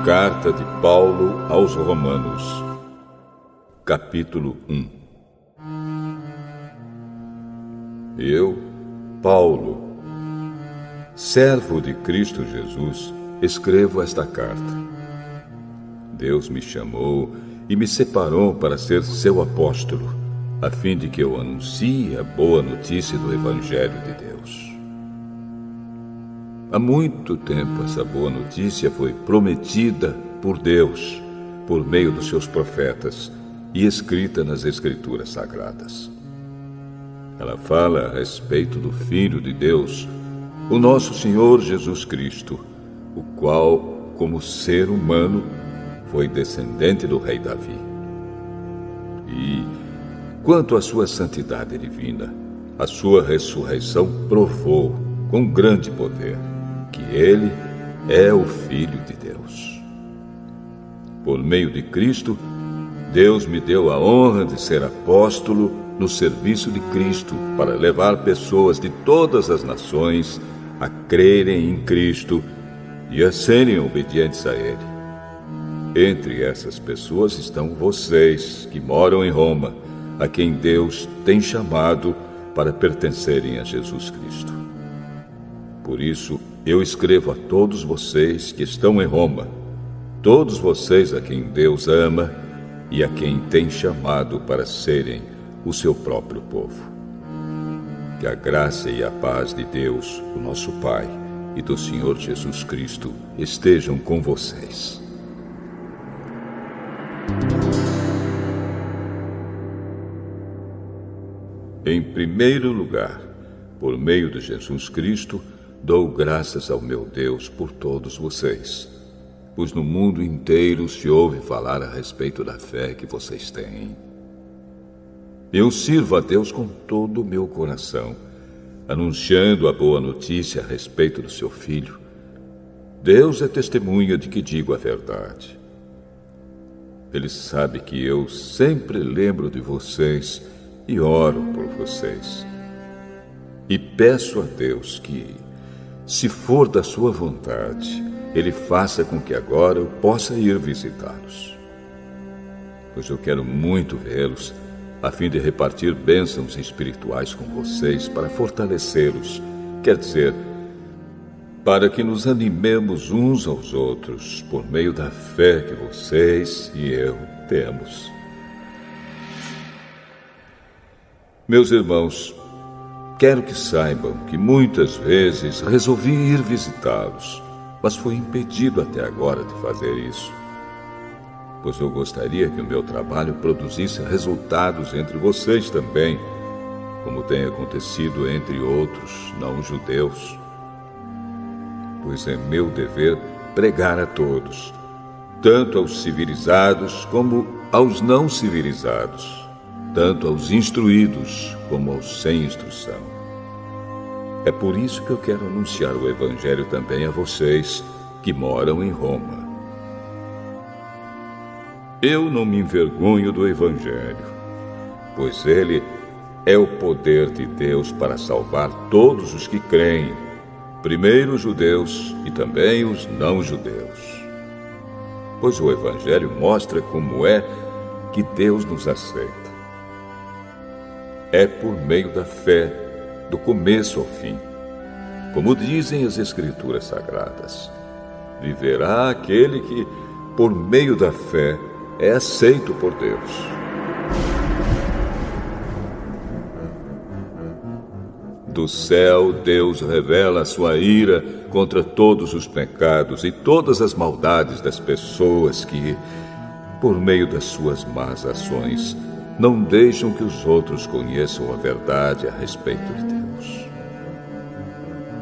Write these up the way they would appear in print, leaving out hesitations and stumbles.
Carta de Paulo aos Romanos, capítulo 1. Eu, Paulo, servo de Cristo Jesus, escrevo esta carta. Deus me chamou e me separou para ser seu apóstolo, a fim de que eu anuncie a boa notícia do Evangelho de Deus. Há muito tempo essa boa notícia foi prometida por Deus, por meio dos seus profetas, e escrita nas Escrituras Sagradas. Ela fala a respeito do Filho de Deus, o nosso Senhor Jesus Cristo, o qual, como ser humano, foi descendente do rei Davi. E, quanto à sua santidade divina, a sua ressurreição provou, com grande poder, que ele é o Filho de Deus. Por meio de Cristo, Deus me deu a honra de ser apóstolo no serviço de Cristo para levar pessoas de todas as nações a crerem em Cristo e a serem obedientes a Ele. Entre essas pessoas estão vocês que moram em Roma, a quem Deus tem chamado para pertencerem a Jesus Cristo. Por isso, eu escrevo a todos vocês que estão em Roma, todos vocês a quem Deus ama e a quem tem chamado para serem o seu próprio povo. Que a graça e a paz de Deus, o nosso Pai, e do Senhor Jesus Cristo estejam com vocês. Em primeiro lugar, por meio de Jesus Cristo, dou graças ao meu Deus por todos vocês, pois no mundo inteiro se ouve falar a respeito da fé que vocês têm. Eu sirvo a Deus com todo o meu coração, anunciando a boa notícia a respeito do seu Filho. Deus é testemunha de que digo a verdade. Ele sabe que eu sempre lembro de vocês e oro por vocês. E peço a Deus que, se for da sua vontade, Ele faça com que agora eu possa ir visitá-los. Pois eu quero muito vê-los, a fim de repartir bênçãos espirituais com vocês para fortalecê-los, quer dizer, para que nos animemos uns aos outros por meio da fé que vocês e eu temos. Meus irmãos, quero que saibam que muitas vezes resolvi ir visitá-los, mas fui impedido até agora de fazer isso, pois eu gostaria que o meu trabalho produzisse resultados entre vocês também, como tem acontecido entre outros não-judeus. Pois é meu dever pregar a todos, tanto aos civilizados como aos não civilizados, tanto aos instruídos como aos sem instrução. É por isso que eu quero anunciar o Evangelho também a vocês que moram em Roma. Eu não me envergonho do Evangelho, pois ele é o poder de Deus para salvar todos os que creem, primeiro os judeus e também os não-judeus. Pois o Evangelho mostra como é que Deus nos aceita. É por meio da fé, do começo ao fim. Como dizem as Escrituras Sagradas, viverá aquele que, por meio da fé, é aceito por Deus. Do céu, Deus revela a sua ira contra todos os pecados e todas as maldades das pessoas que, por meio das suas más ações, não deixam que os outros conheçam a verdade a respeito de Deus.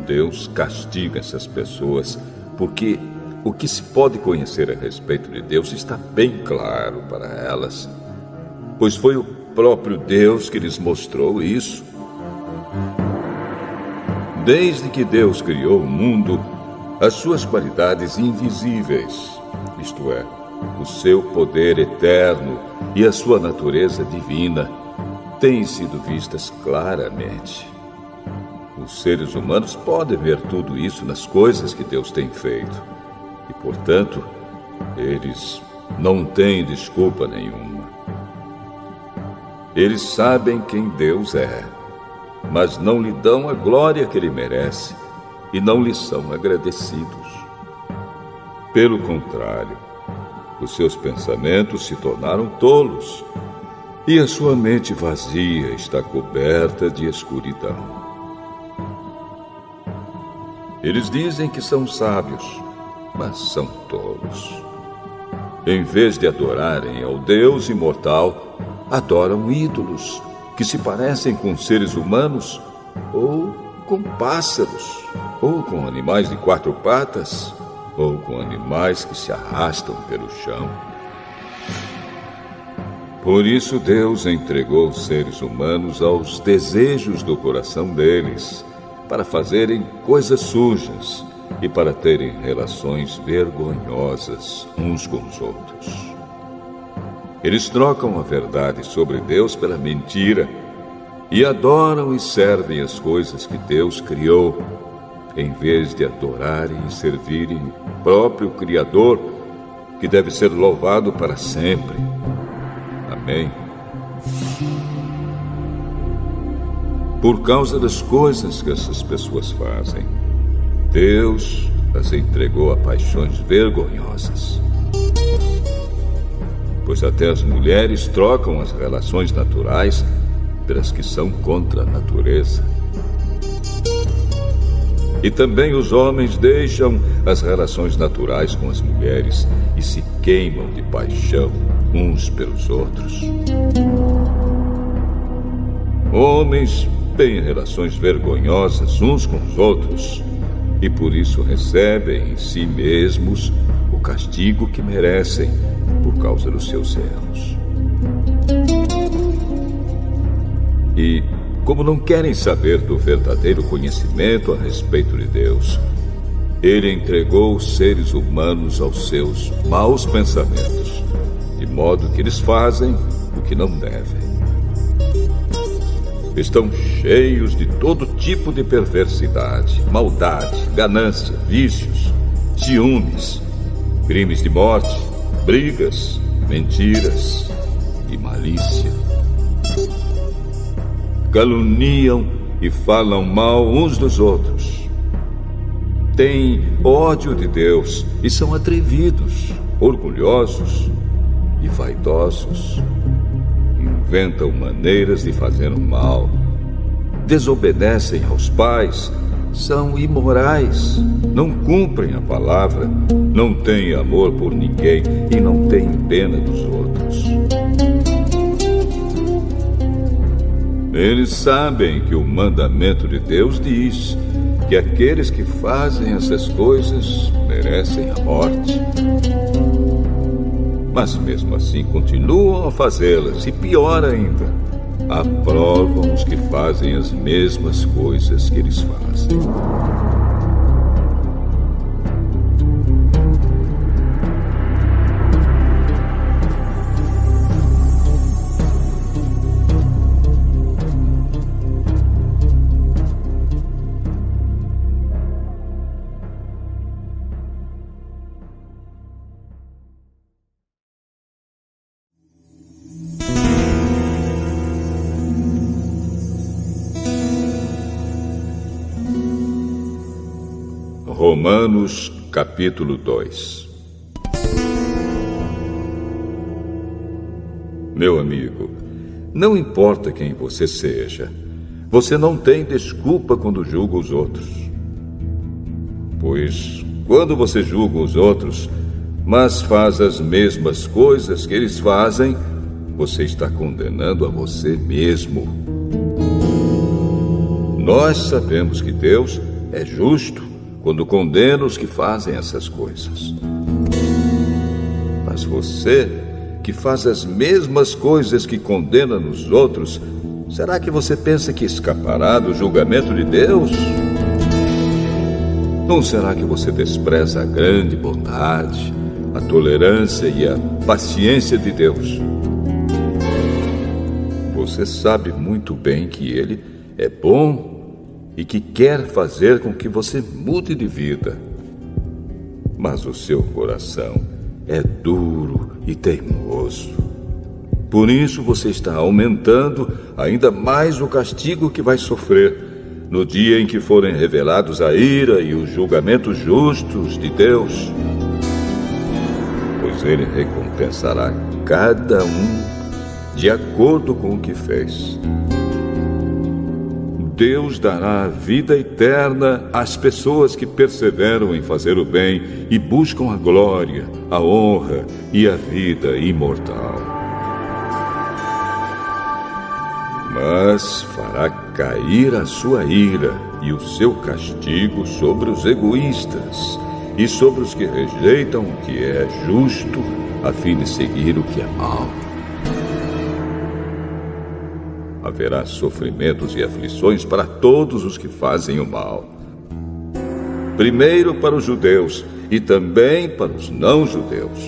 Deus castiga essas pessoas porque o que se pode conhecer a respeito de Deus está bem claro para elas, pois foi o próprio Deus que lhes mostrou isso. Desde que Deus criou o mundo, as suas qualidades invisíveis, isto é, o seu poder eterno e a sua natureza divina, têm sido vistas claramente. Os seres humanos podem ver tudo isso nas coisas que Deus tem feito e, portanto, Eles não têm desculpa nenhuma. Eles sabem quem Deus é, mas não lhe dão a glória que ele merece e não lhe são agradecidos. Pelo contrário, os seus pensamentos se tornaram tolos e a sua mente vazia está coberta de escuridão. Eles dizem que são sábios, mas são tolos. Em vez de adorarem ao Deus imortal, adoram ídolos que se parecem com seres humanos, ou com pássaros, ou com animais de 4 patas, ou com animais que se arrastam pelo chão. Por isso Deus entregou os seres humanos aos desejos do coração deles, para fazerem coisas sujas e para terem relações vergonhosas uns com os outros. Eles trocam a verdade sobre Deus pela mentira e adoram e servem as coisas que Deus criou, em vez de adorarem e servirem o próprio Criador, que deve ser louvado para sempre. Amém. Por causa das coisas que essas pessoas fazem, Deus as entregou a paixões vergonhosas. Pois até as mulheres trocam as relações naturais pelas que são contra a natureza. E também os homens deixam as relações naturais com as mulheres e se queimam de paixão uns pelos outros. Homens têm relações vergonhosas uns com os outros e por isso recebem em si mesmos o castigo que merecem por causa dos seus erros. E, como não querem saber do verdadeiro conhecimento a respeito de Deus, ele entregou os seres humanos aos seus maus pensamentos, de modo que eles fazem o que não devem. Estão cheios de todo tipo de perversidade, maldade, ganância, vícios, ciúmes, crimes de morte, brigas, mentiras e malícia. Caluniam e falam mal uns dos outros. Têm ódio de Deus e são atrevidos, orgulhosos e vaidosos. Inventam maneiras de fazer o mal. Desobedecem aos pais. São imorais. Não cumprem a palavra. Não têm amor por ninguém e não têm pena dos outros. Eles sabem que o mandamento de Deus diz que aqueles que fazem essas coisas merecem a morte. Mas mesmo assim continuam a fazê-las e, pior ainda, aprovam os que fazem as mesmas coisas que eles fazem. Romanos, capítulo 2. Meu amigo, não importa quem você seja, você não tem desculpa quando julga os outros. Pois, quando você julga os outros, mas faz as mesmas coisas que eles fazem, você está condenando a você mesmo. Nós sabemos que Deus é justo quando condena os que fazem essas coisas. Mas você, que faz as mesmas coisas que condena nos outros, será que você pensa que escapará do julgamento de Deus? Não será que você despreza a grande bondade, a tolerância e a paciência de Deus? Você sabe muito bem que Ele é bom e que quer fazer com que você mude de vida. Mas o seu coração é duro e teimoso. Por isso você está aumentando ainda mais o castigo que vai sofrer no dia em que forem revelados a ira e os julgamentos justos de Deus. Pois ele recompensará cada um de acordo com o que fez. Deus dará a vida eterna às pessoas que perseveram em fazer o bem e buscam a glória, a honra e a vida imortal. Mas fará cair a sua ira e o seu castigo sobre os egoístas e sobre os que rejeitam o que é justo, a fim de seguir o que é mau. Haverá sofrimentos e aflições para todos os que fazem o mal. Primeiro para os judeus e também para os não-judeus.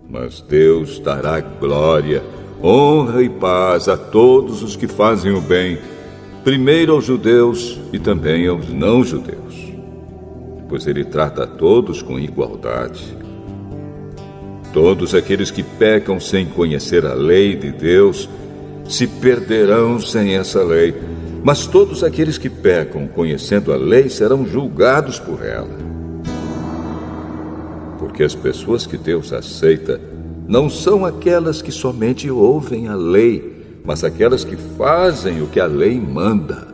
Mas Deus dará glória, honra e paz a todos os que fazem o bem, primeiro aos judeus e também aos não-judeus. Pois ele trata a todos com igualdade. Todos aqueles que pecam sem conhecer a lei de Deus se perderão sem essa lei, mas todos aqueles que pecam conhecendo a lei serão julgados por ela. Porque as pessoas que Deus aceita não são aquelas que somente ouvem a lei, mas aquelas que fazem o que a lei manda.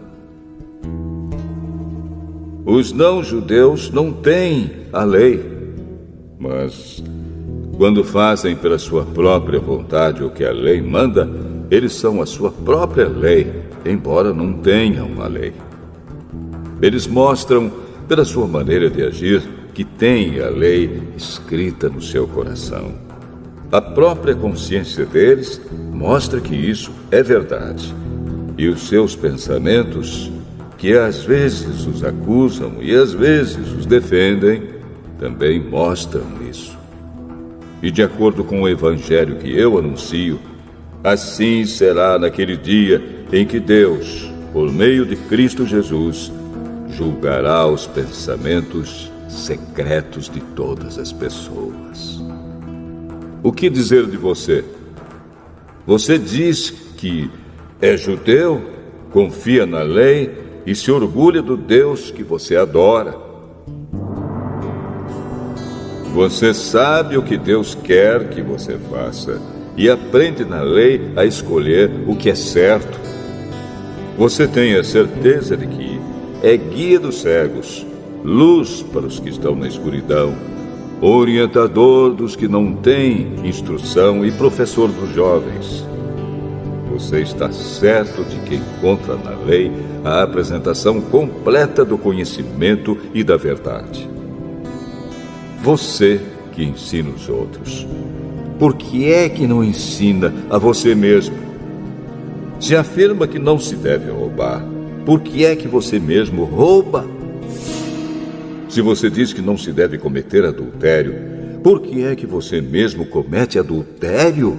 Os não-judeus não têm a lei, mas quando fazem pela sua própria vontade o que a lei manda, eles são a sua própria lei, embora não tenham a lei. Eles mostram, pela sua maneira de agir, que têm a lei escrita no seu coração. A própria consciência deles mostra que isso é verdade. E os seus pensamentos, que às vezes os acusam e às vezes os defendem, também mostram isso. E de acordo com o evangelho que eu anuncio, assim será naquele dia em que Deus, por meio de Cristo Jesus, julgará os pensamentos secretos de todas as pessoas. O que dizer de você? Você diz que é judeu, confia na lei e se orgulha do Deus que você adora. Você sabe o que Deus quer que você faça e aprende na lei a escolher o que é certo. Você tem a certeza de que é guia dos cegos, luz para os que estão na escuridão, orientador dos que não têm instrução e professor dos jovens. Você está certo de que encontra na lei a apresentação completa do conhecimento e da verdade. Você que ensina os outros, por que é que não ensina a você mesmo? Se afirma que não se deve roubar, por que é que você mesmo rouba? Se você diz que não se deve cometer adultério, por que é que você mesmo comete adultério?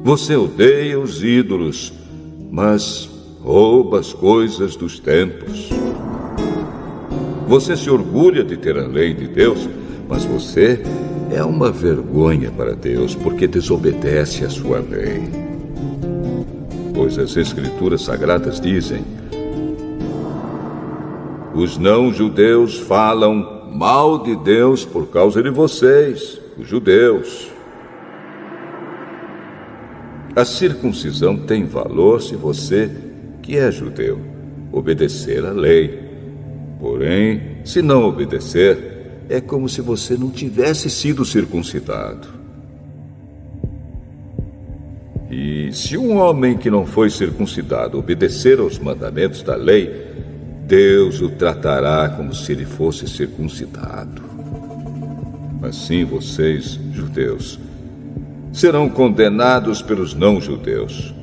Você odeia os ídolos, mas rouba as coisas dos templos. Você se orgulha de ter a lei de Deus, mas você é uma vergonha para Deus porque desobedece à sua lei. Pois as Escrituras Sagradas dizem: os não-judeus falam mal de Deus por causa de vocês, os judeus. A circuncisão tem valor se você, que é judeu, obedecer à lei. Porém, se não obedecer, é como se você não tivesse sido circuncidado. E se um homem que não foi circuncidado obedecer aos mandamentos da lei, Deus o tratará como se ele fosse circuncidado. Assim vocês, judeus, serão condenados pelos não-judeus,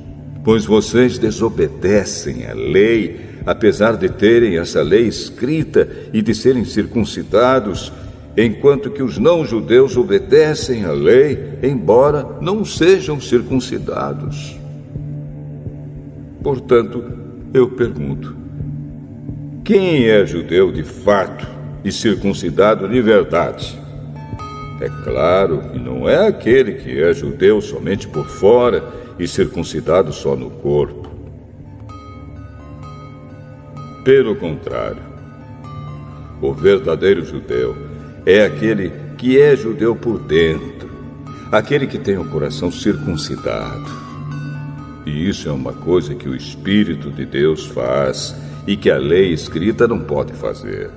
pois vocês desobedecem à lei, apesar de terem essa lei escrita e de serem circuncidados, enquanto que os não-judeus obedecem à lei, embora não sejam circuncidados. Portanto, eu pergunto: quem é judeu de fato e circuncidado de verdade. É claro que não é aquele que é judeu somente por fora e circuncidado só no corpo. Pelo contrário, o verdadeiro judeu é aquele que é judeu por dentro, aquele que tem o coração circuncidado. E isso é uma coisa que o Espírito de Deus faz e que a lei escrita não pode fazer.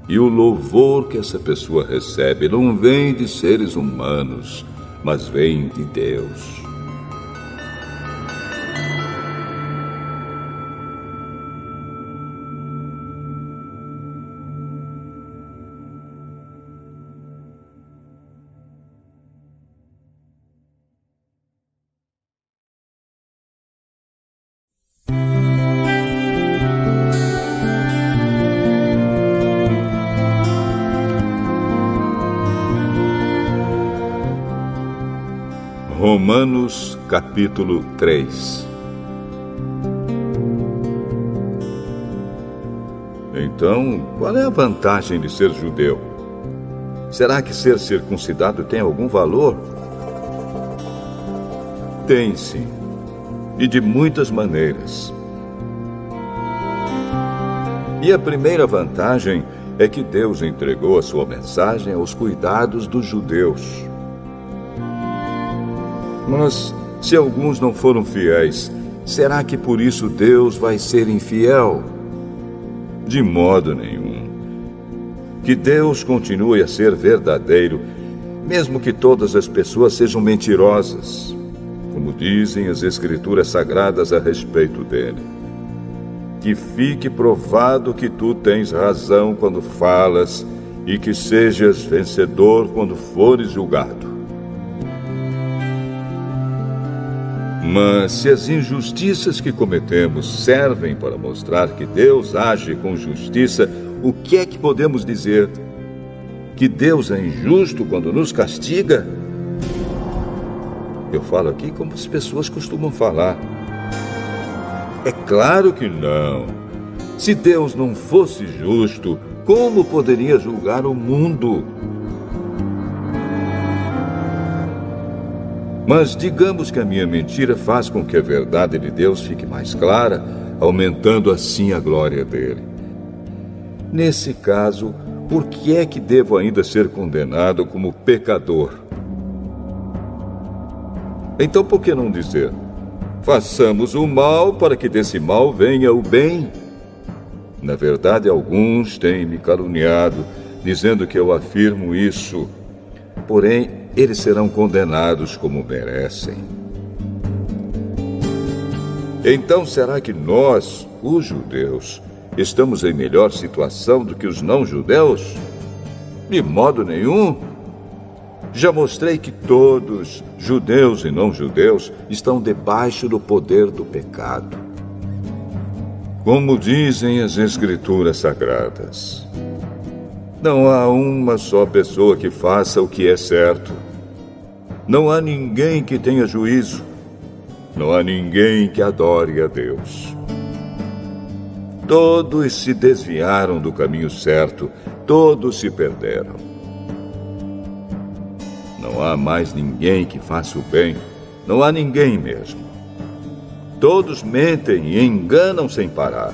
E o louvor que essa pessoa recebe não vem de seres humanos, mas vem de Deus. Romanos, capítulo 3. Então, qual é a vantagem de ser judeu? Será que ser circuncidado tem algum valor? Tem sim, e de muitas maneiras. E a primeira vantagem é que Deus entregou a sua mensagem aos cuidados dos judeus. Mas, se alguns não foram fiéis, será que por isso Deus vai ser infiel? De modo nenhum. Que Deus continue a ser verdadeiro, mesmo que todas as pessoas sejam mentirosas, como dizem as Escrituras Sagradas a respeito dele. Que fique provado que tu tens razão quando falas e que sejas vencedor quando fores julgado. Mas se as injustiças que cometemos servem para mostrar que Deus age com justiça, o que é que podemos dizer? Que Deus é injusto quando nos castiga? Eu falo aqui como as pessoas costumam falar. É claro que não. Se Deus não fosse justo, como poderia julgar o mundo? Mas digamos que a minha mentira faz com que a verdade de Deus fique mais clara, aumentando assim a glória dele. Nesse caso, por que é que devo ainda ser condenado como pecador? Então por que não dizer: façamos o mal para que desse mal venha o bem? Na verdade, alguns têm me caluniado, dizendo que eu afirmo isso. Porém, eles serão condenados como merecem. Então, será que nós, os judeus, estamos em melhor situação do que os não-judeus? De modo nenhum. Já mostrei que todos, judeus e não-judeus, estão debaixo do poder do pecado. Como dizem as Escrituras Sagradas, não há uma só pessoa que faça o que é certo. Não há ninguém que tenha juízo. Não há ninguém que adore a Deus. Todos se desviaram do caminho certo. Todos se perderam. Não há mais ninguém que faça o bem. Não há ninguém mesmo. Todos mentem e enganam sem parar.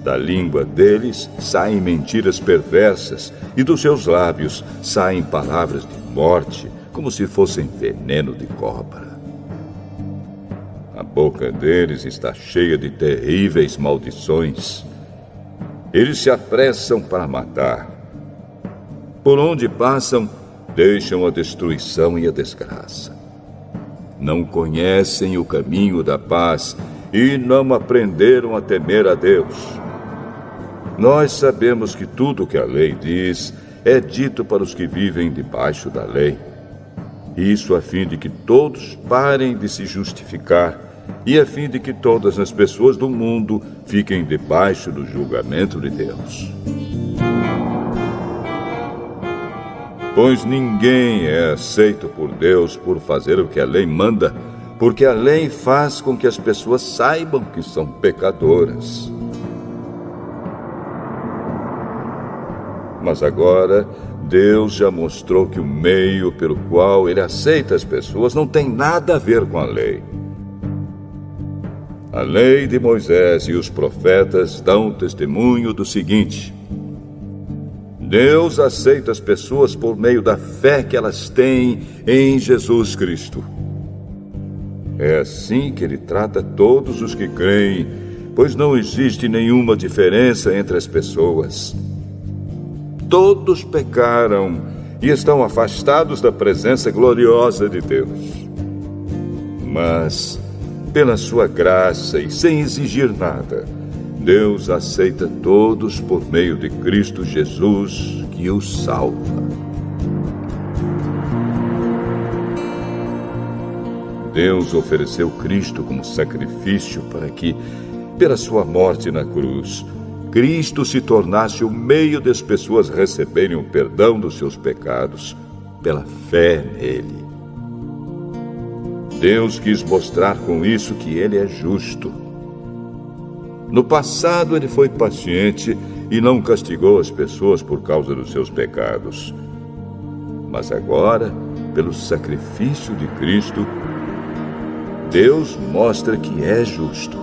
Da língua deles saem mentiras perversas e dos seus lábios saem palavras de morte, como se fossem veneno de cobra. A boca deles está cheia de terríveis maldições. Eles se apressam para matar. Por onde passam, deixam a destruição e a desgraça. Não conhecem o caminho da paz e não aprenderam a temer a Deus. Nós sabemos que tudo o que a lei diz é dito para os que vivem debaixo da lei. Isso a fim de que todos parem de se justificar e a fim de que todas as pessoas do mundo fiquem debaixo do julgamento de Deus. Pois ninguém é aceito por Deus por fazer o que a lei manda, porque a lei faz com que as pessoas saibam que são pecadoras. Mas agora, Deus já mostrou que o meio pelo qual Ele aceita as pessoas não tem nada a ver com a lei. A lei de Moisés e os profetas dão testemunho do seguinte: Deus aceita as pessoas por meio da fé que elas têm em Jesus Cristo. É assim que Ele trata todos os que creem, pois não existe nenhuma diferença entre as pessoas. Todos pecaram e estão afastados da presença gloriosa de Deus. Mas, pela sua graça e sem exigir nada, Deus aceita todos por meio de Cristo Jesus, que os salva. Deus ofereceu Cristo como sacrifício para que, pela sua morte na cruz, Cristo se tornasse o meio das pessoas receberem o perdão dos seus pecados pela fé nele. Deus quis mostrar com isso que Ele é justo. No passado, Ele foi paciente e não castigou as pessoas por causa dos seus pecados. Mas agora, pelo sacrifício de Cristo, Deus mostra que é justo.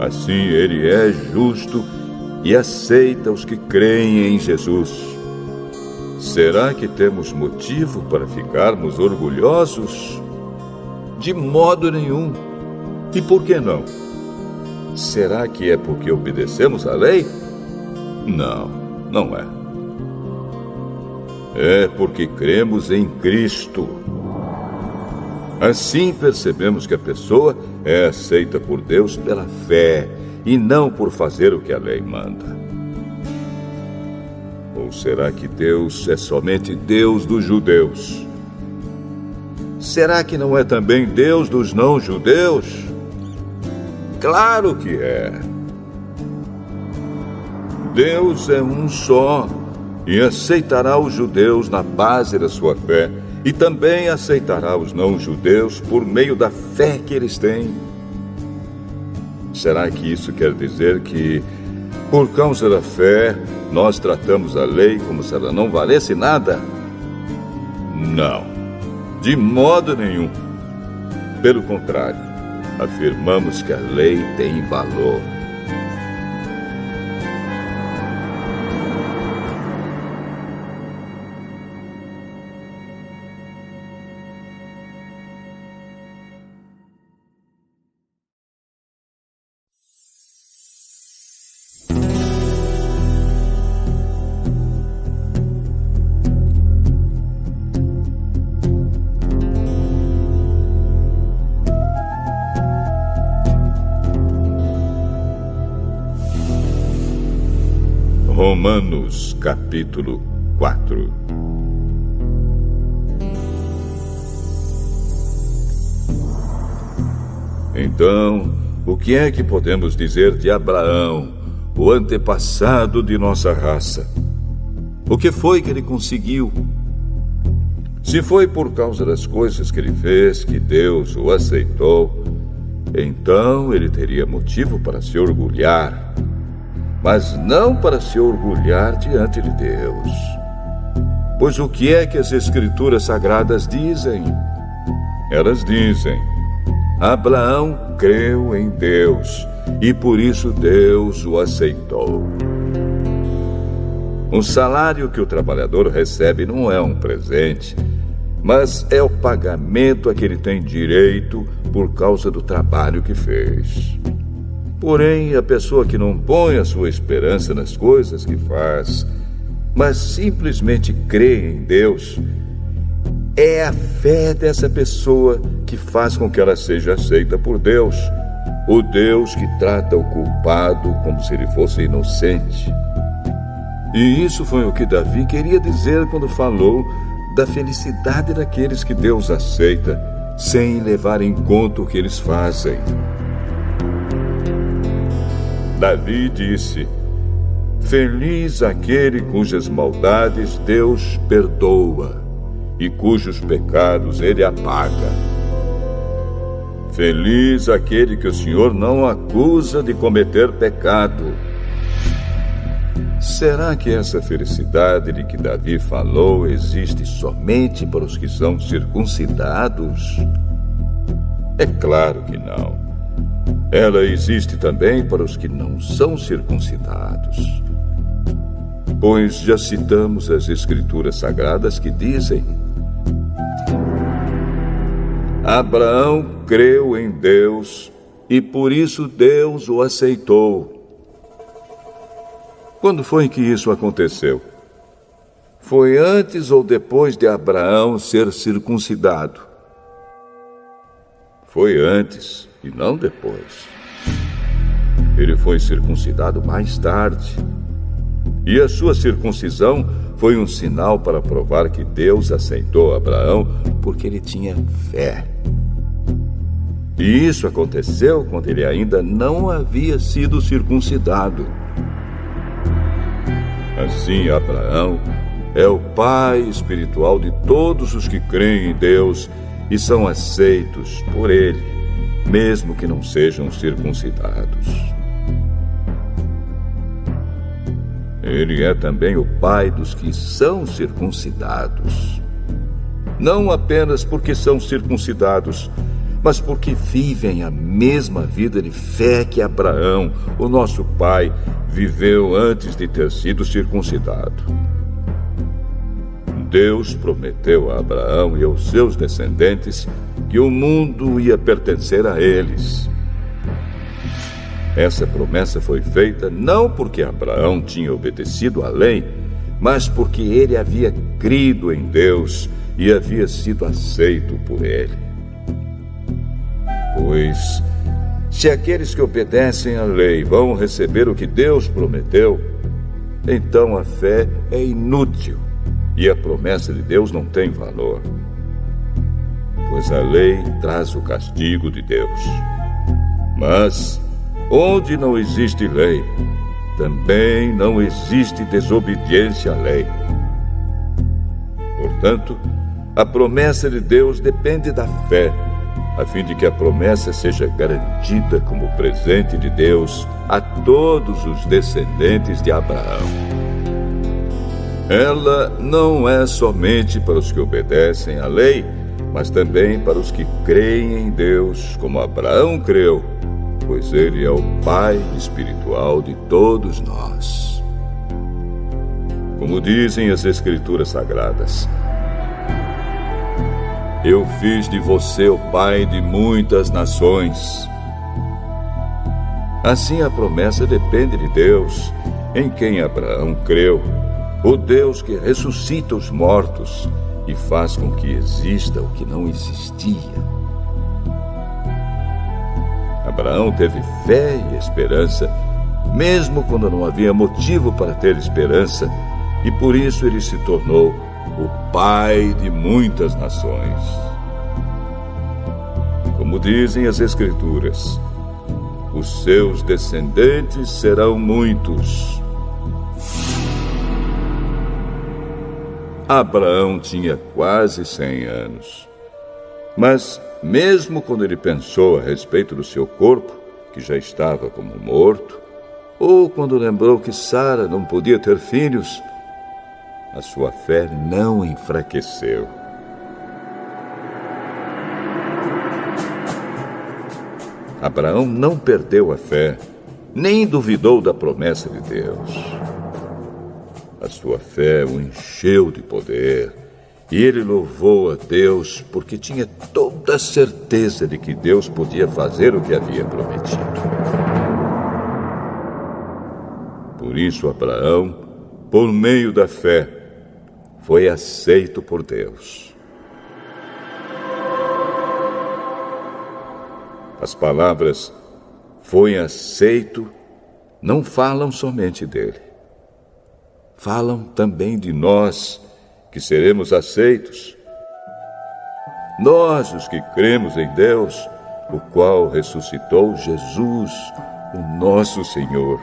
Assim, Ele é justo e aceita os que creem em Jesus. Será que temos motivo para ficarmos orgulhosos? De modo nenhum. E por que não? Será que é porque obedecemos à lei? Não, não é. É porque cremos em Cristo. Assim percebemos que a pessoa é aceita por Deus pela fé e não por fazer o que a lei manda. Ou será que Deus é somente Deus dos judeus? Será que não é também Deus dos não-judeus? Claro que é. Deus é um só e aceitará os judeus na base da sua fé e também aceitará os não-judeus por meio da fé que eles têm. Será que isso quer dizer que, por causa da fé, nós tratamos a lei como se ela não valesse nada? Não, de modo nenhum. Pelo contrário, afirmamos que a lei tem valor. Romanos, capítulo 4. Então, o que é que podemos dizer de Abraão, o antepassado de nossa raça? O que foi que ele conseguiu? Se foi por causa das coisas que ele fez que Deus o aceitou, então ele teria motivo para se orgulhar, mas não para se orgulhar diante de Deus. Pois o que é que as Escrituras Sagradas dizem? Elas dizem: Abraão creu em Deus, e por isso Deus o aceitou. O salário que o trabalhador recebe não é um presente, mas é o pagamento a que ele tem direito por causa do trabalho que fez. Porém, a pessoa que não põe a sua esperança nas coisas que faz, mas simplesmente crê em Deus, é a fé dessa pessoa que faz com que ela seja aceita por Deus, o Deus que trata o culpado como se ele fosse inocente. E isso foi o que Davi queria dizer quando falou da felicidade daqueles que Deus aceita, sem levar em conta o que eles fazem. Davi disse: Feliz aquele cujas maldades Deus perdoa e cujos pecados ele apaga. Feliz aquele que o Senhor não acusa de cometer pecado. Será que essa felicidade de que Davi falou existe somente para os que são circuncidados? É claro que não. Ela existe também para os que não são circuncidados. Pois já citamos as Escrituras Sagradas que dizem: Abraão creu em Deus e por isso Deus o aceitou. Quando foi que isso aconteceu? Foi antes ou depois de Abraão ser circuncidado? Foi antes e não depois. Ele foi circuncidado mais tarde. E a sua circuncisão foi um sinal para provar que Deus aceitou Abraão porque ele tinha fé. E isso aconteceu quando ele ainda não havia sido circuncidado. Assim, Abraão é o pai espiritual de todos os que creem em Deus e são aceitos por Ele, mesmo que não sejam circuncidados. Ele é também o pai dos que são circuncidados. Não apenas porque são circuncidados, mas porque vivem a mesma vida de fé que Abraão, o nosso pai, viveu antes de ter sido circuncidado. Deus prometeu a Abraão e aos seus descendentes que o mundo ia pertencer a eles. Essa promessa foi feita não porque Abraão tinha obedecido à lei, mas porque ele havia crido em Deus e havia sido aceito por ele. Pois, se aqueles que obedecem à lei vão receber o que Deus prometeu, então a fé é inútil e a promessa de Deus não tem valor. Pois a lei traz o castigo de Deus. Mas, onde não existe lei, também não existe desobediência à lei. Portanto, a promessa de Deus depende da fé, a fim de que a promessa seja garantida como presente de Deus a todos os descendentes de Abraão. Ela não é somente para os que obedecem à lei, mas também para os que creem em Deus, como Abraão creu, pois ele é o pai espiritual de todos nós. Como dizem as Escrituras Sagradas: Eu fiz de você o pai de muitas nações. Assim a promessa depende de Deus, em quem Abraão creu, o Deus que ressuscita os mortos e faz com que exista o que não existia. Abraão teve fé e esperança, mesmo quando não havia motivo para ter esperança, e por isso ele se tornou o pai de muitas nações. Como dizem as Escrituras, os seus descendentes serão muitos. Abraão tinha quase 100 anos. Mas, mesmo quando ele pensou a respeito do seu corpo, que já estava como morto, ou quando lembrou que Sara não podia ter filhos, a sua fé não enfraqueceu. Abraão não perdeu a fé, nem duvidou da promessa de Deus. A sua fé o encheu de poder, e ele louvou a Deus porque tinha toda a certeza de que Deus podia fazer o que havia prometido. Por isso, Abraão, por meio da fé, foi aceito por Deus. As palavras "foi aceito" não falam somente dele. Falam também de nós, que seremos aceitos. Nós, os que cremos em Deus, o qual ressuscitou Jesus, o nosso Senhor.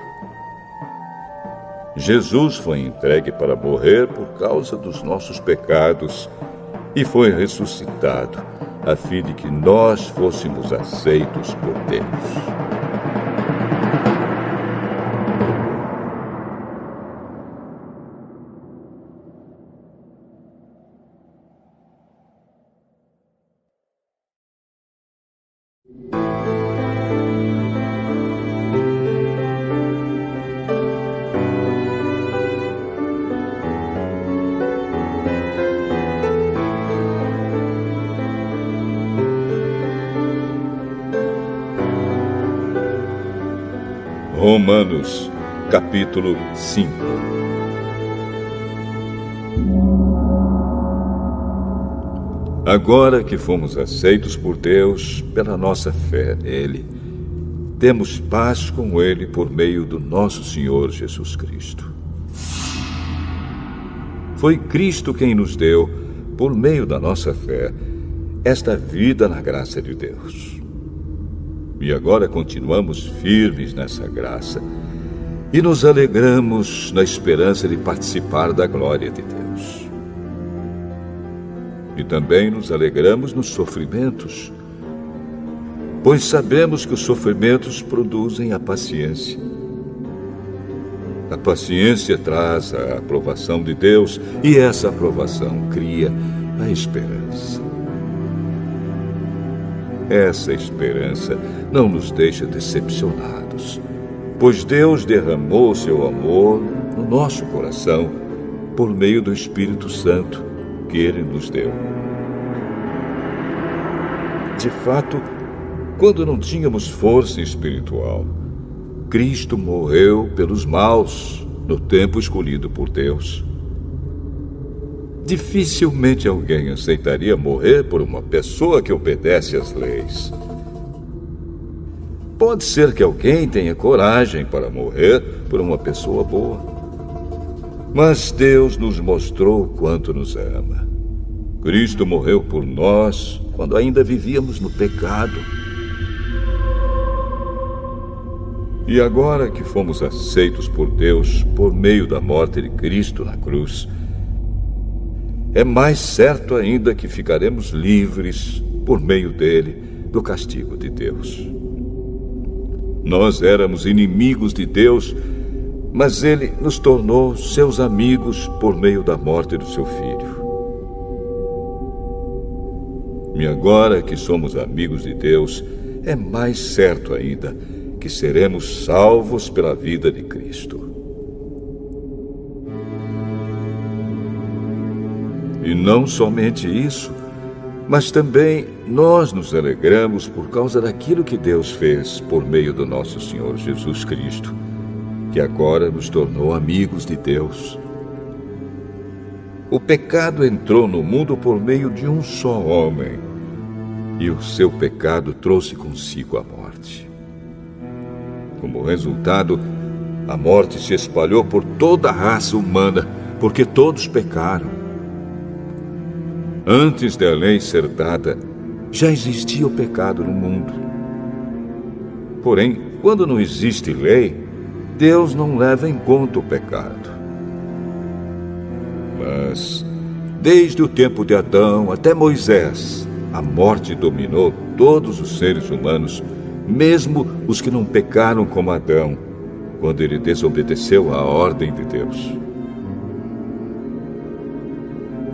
Jesus foi entregue para morrer por causa dos nossos pecados e foi ressuscitado, a fim de que nós fôssemos aceitos por Deus. Romanos, capítulo 5. Agora que fomos aceitos por Deus pela nossa fé nele, temos paz com Ele por meio do nosso Senhor Jesus Cristo. Foi Cristo quem nos deu, por meio da nossa fé, esta vida na graça de Deus. E agora continuamos firmes nessa graça e nos alegramos na esperança de participar da glória de Deus. E também nos alegramos nos sofrimentos, pois sabemos que os sofrimentos produzem a paciência. A paciência traz a aprovação de Deus e essa aprovação cria a esperança. Essa esperança não nos deixa decepcionados, pois Deus derramou seu amor no nosso coração por meio do Espírito Santo que Ele nos deu. De fato, quando não tínhamos força espiritual, Cristo morreu pelos maus no tempo escolhido por Deus. Dificilmente alguém aceitaria morrer por uma pessoa que obedece às leis. Pode ser que alguém tenha coragem para morrer por uma pessoa boa. Mas Deus nos mostrou o quanto nos ama. Cristo morreu por nós quando ainda vivíamos no pecado. E agora que fomos aceitos por Deus por meio da morte de Cristo na cruz, é mais certo ainda que ficaremos livres, por meio dele, do castigo de Deus. Nós éramos inimigos de Deus, mas ele nos tornou seus amigos por meio da morte do seu Filho. E agora que somos amigos de Deus, é mais certo ainda que seremos salvos pela vida de Cristo. E não somente isso, mas também nós nos alegramos por causa daquilo que Deus fez por meio do nosso Senhor Jesus Cristo, que agora nos tornou amigos de Deus. O pecado entrou no mundo por meio de um só homem, e o seu pecado trouxe consigo a morte. Como resultado, a morte se espalhou por toda a raça humana, porque todos pecaram. Antes da lei ser dada, já existia o pecado no mundo. Porém, quando não existe lei, Deus não leva em conta o pecado. Mas, desde o tempo de Adão até Moisés, a morte dominou todos os seres humanos, mesmo os que não pecaram como Adão, quando ele desobedeceu à ordem de Deus.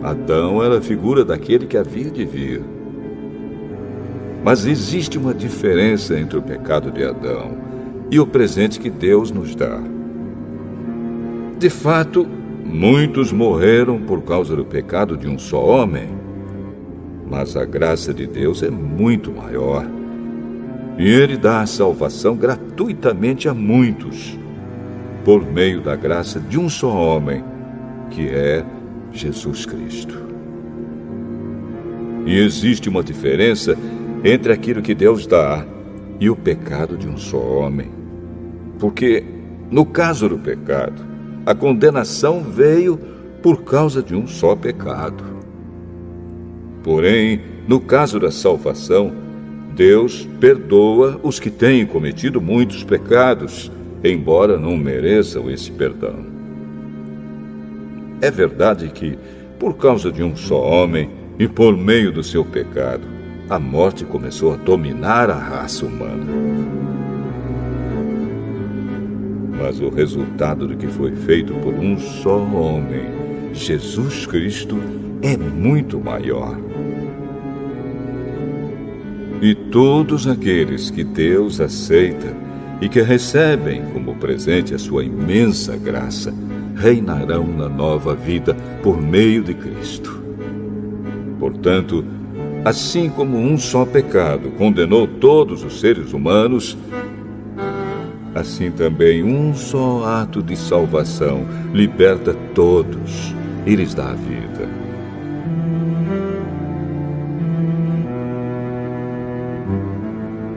Adão era a figura daquele que havia de vir. Mas existe uma diferença entre o pecado de Adão e o presente que Deus nos dá. De fato, muitos morreram por causa do pecado de um só homem, mas a graça de Deus é muito maior. E Ele dá a salvação gratuitamente a muitos, por meio da graça de um só homem, que é Jesus Cristo. E existe uma diferença entre aquilo que Deus dá e o pecado de um só homem. Porque, no caso do pecado, a condenação veio por causa de um só pecado. Porém, no caso da salvação, Deus perdoa os que têm cometido muitos pecados, embora não mereçam esse perdão. É verdade que, por causa de um só homem e por meio do seu pecado, a morte começou a dominar a raça humana. Mas o resultado do que foi feito por um só homem, Jesus Cristo, é muito maior. E todos aqueles que Deus aceita e que recebem como presente a sua imensa graça, reinarão na nova vida por meio de Cristo. Portanto, assim como um só pecado condenou todos os seres humanos, assim também um só ato de salvação liberta todos e lhes dá a vida.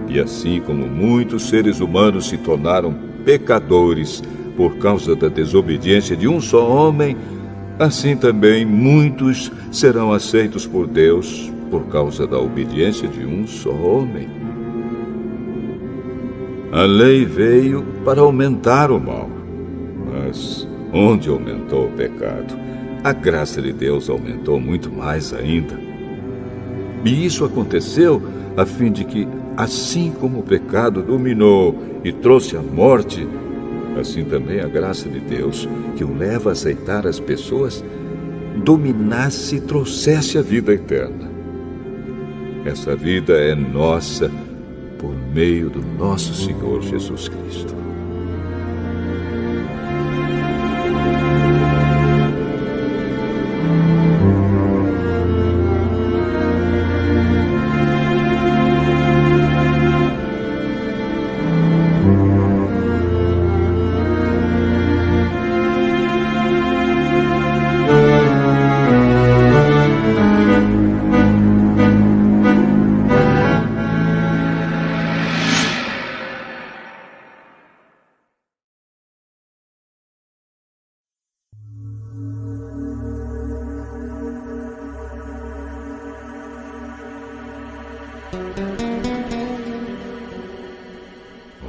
E assim como muitos seres humanos se tornaram pecadores por causa da desobediência de um só homem, assim também muitos serão aceitos por Deus por causa da obediência de um só homem. A lei veio para aumentar o mal, mas onde aumentou o pecado, a graça de Deus aumentou muito mais ainda. E isso aconteceu a fim de que, assim como o pecado dominou e trouxe a morte, assim também a graça de Deus, que o leva a aceitar as pessoas, dominasse e trouxesse a vida eterna. Essa vida é nossa por meio do nosso Senhor Jesus Cristo.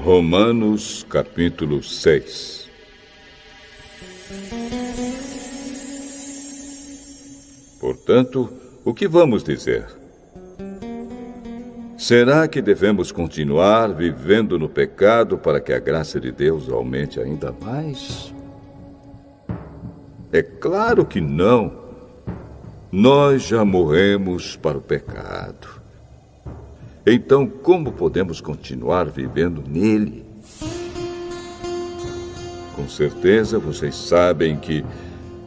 Romanos capítulo 6. Portanto, o que vamos dizer? Será que devemos continuar vivendo no pecado para que a graça de Deus aumente ainda mais? É claro que não. Nós já morremos para o pecado. Então, como podemos continuar vivendo nele? Com certeza vocês sabem que,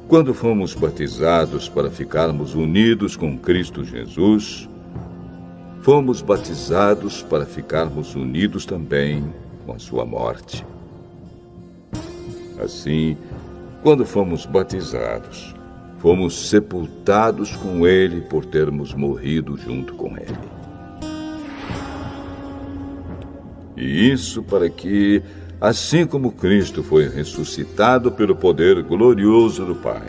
quando fomos batizados para ficarmos unidos com Cristo Jesus, fomos batizados para ficarmos unidos também com a sua morte. Assim, quando fomos batizados, fomos sepultados com ele por termos morrido junto com ele. E isso para que, assim como Cristo foi ressuscitado pelo poder glorioso do Pai,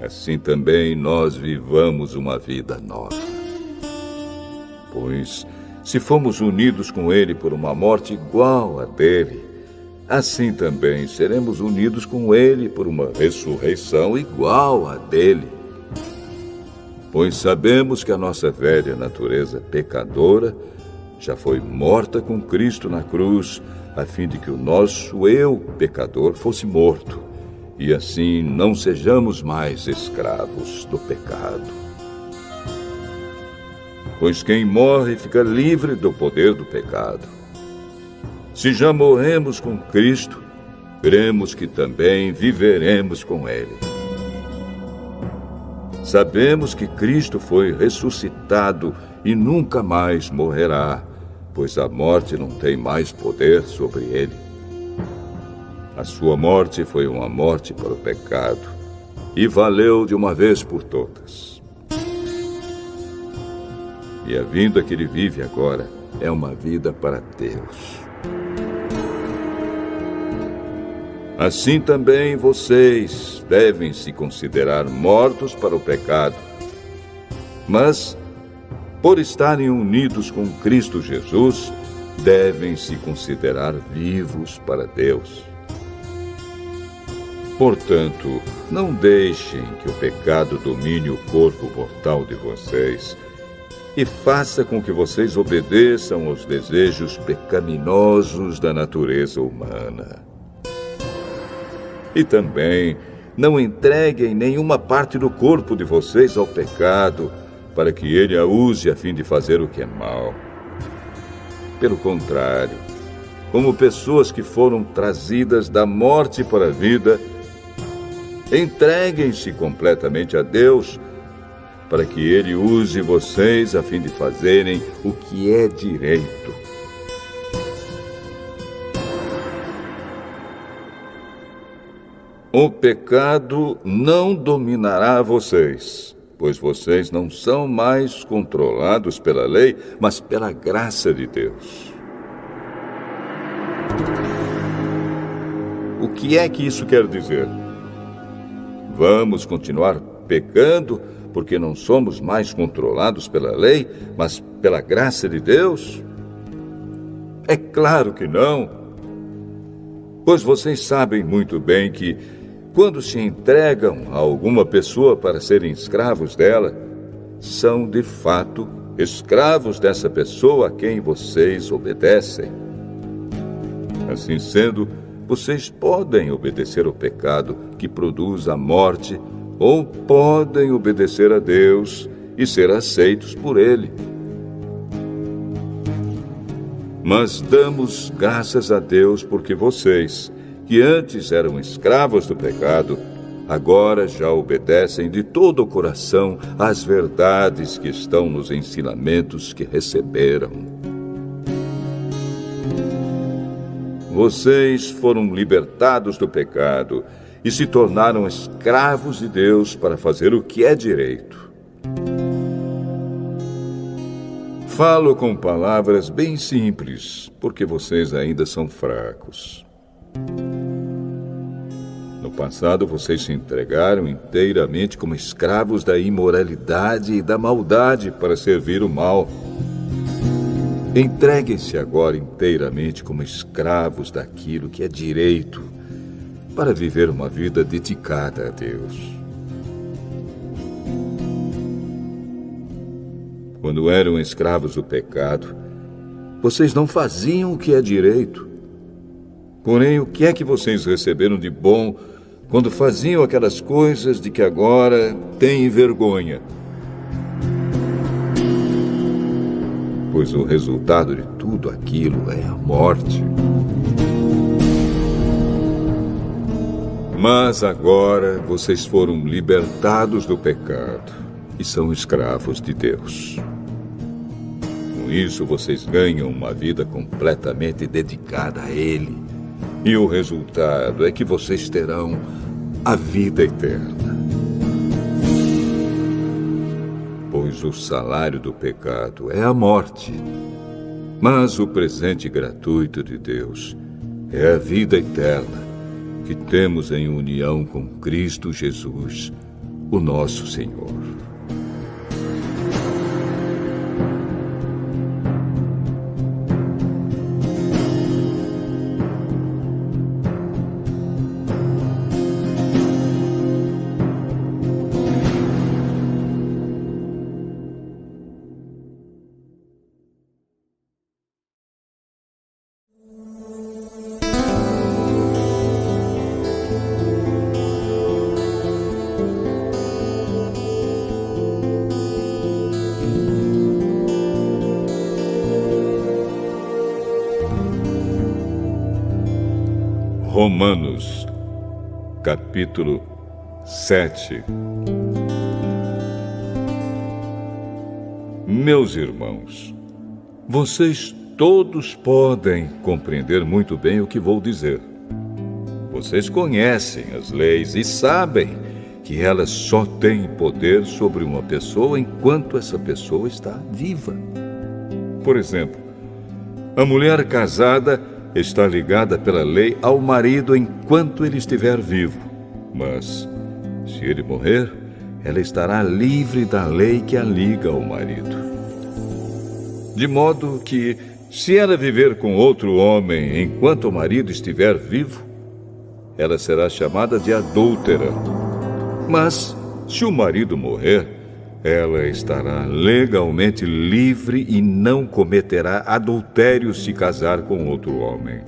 assim também nós vivamos uma vida nova. Pois, se fomos unidos com ele por uma morte igual à dele, assim também seremos unidos com ele por uma ressurreição igual à dele. Pois sabemos que a nossa velha natureza pecadora já foi morta com Cristo na cruz, a fim de que o nosso eu pecador fosse morto, e assim não sejamos mais escravos do pecado. Pois quem morre fica livre do poder do pecado. Se já morremos com Cristo, cremos que também viveremos com Ele. Sabemos que Cristo foi ressuscitado e nunca mais morrerá, pois a morte não tem mais poder sobre ele. A sua morte foi uma morte para o pecado e valeu de uma vez por todas. E a vida que ele vive agora é uma vida para Deus. Assim também vocês devem se considerar mortos para o pecado, mas, por estarem unidos com Cristo Jesus, devem se considerar vivos para Deus. Portanto, não deixem que o pecado domine o corpo mortal de vocês e faça com que vocês obedeçam aos desejos pecaminosos da natureza humana. E também não entreguem nenhuma parte do corpo de vocês ao pecado, para que ele a use a fim de fazer o que é mal. Pelo contrário, como pessoas que foram trazidas da morte para a vida, entreguem-se completamente a Deus, para que ele use vocês a fim de fazerem o que é direito. O pecado não dominará vocês, pois vocês não são mais controlados pela lei, mas pela graça de Deus. O que é que isso quer dizer? Vamos continuar pecando porque não somos mais controlados pela lei, mas pela graça de Deus? É claro que não. Pois vocês sabem muito bem que, quando se entregam a alguma pessoa para serem escravos dela, são de fato escravos dessa pessoa a quem vocês obedecem. Assim sendo, vocês podem obedecer ao pecado que produz a morte, ou podem obedecer a Deus e ser aceitos por Ele. Mas damos graças a Deus porque vocês, que antes eram escravos do pecado, agora já obedecem de todo o coração às verdades que estão nos ensinamentos que receberam. Vocês foram libertados do pecado e se tornaram escravos de Deus para fazer o que é direito. Falo com palavras bem simples, porque vocês ainda são fracos. No passado, vocês se entregaram inteiramente como escravos da imoralidade e da maldade para servir o mal. Entreguem-se agora inteiramente como escravos daquilo que é direito, para viver uma vida dedicada a Deus. Quando eram escravos do pecado, vocês não faziam o que é direito. Porém, o que é que vocês receberam de bom quando faziam aquelas coisas de que agora têm vergonha? Pois o resultado de tudo aquilo é a morte. Mas agora vocês foram libertados do pecado e são escravos de Deus. Com isso, vocês ganham uma vida completamente dedicada a Ele. E o resultado é que vocês terão a vida eterna. Pois o salário do pecado é a morte, mas o presente gratuito de Deus é a vida eterna que temos em união com Cristo Jesus, o nosso Senhor. Romanos, capítulo 7. Meus irmãos, vocês todos podem compreender muito bem o que vou dizer. Vocês conhecem as leis e sabem que elas só têm poder sobre uma pessoa enquanto essa pessoa está viva. Por exemplo, a mulher casada está ligada pela lei ao marido enquanto ele estiver vivo. Mas, se ele morrer, ela estará livre da lei que a liga ao marido. De modo que, se ela viver com outro homem enquanto o marido estiver vivo, ela será chamada de adúltera. Mas, se o marido morrer, ela estará legalmente livre e não cometerá adultério se casar com outro homem.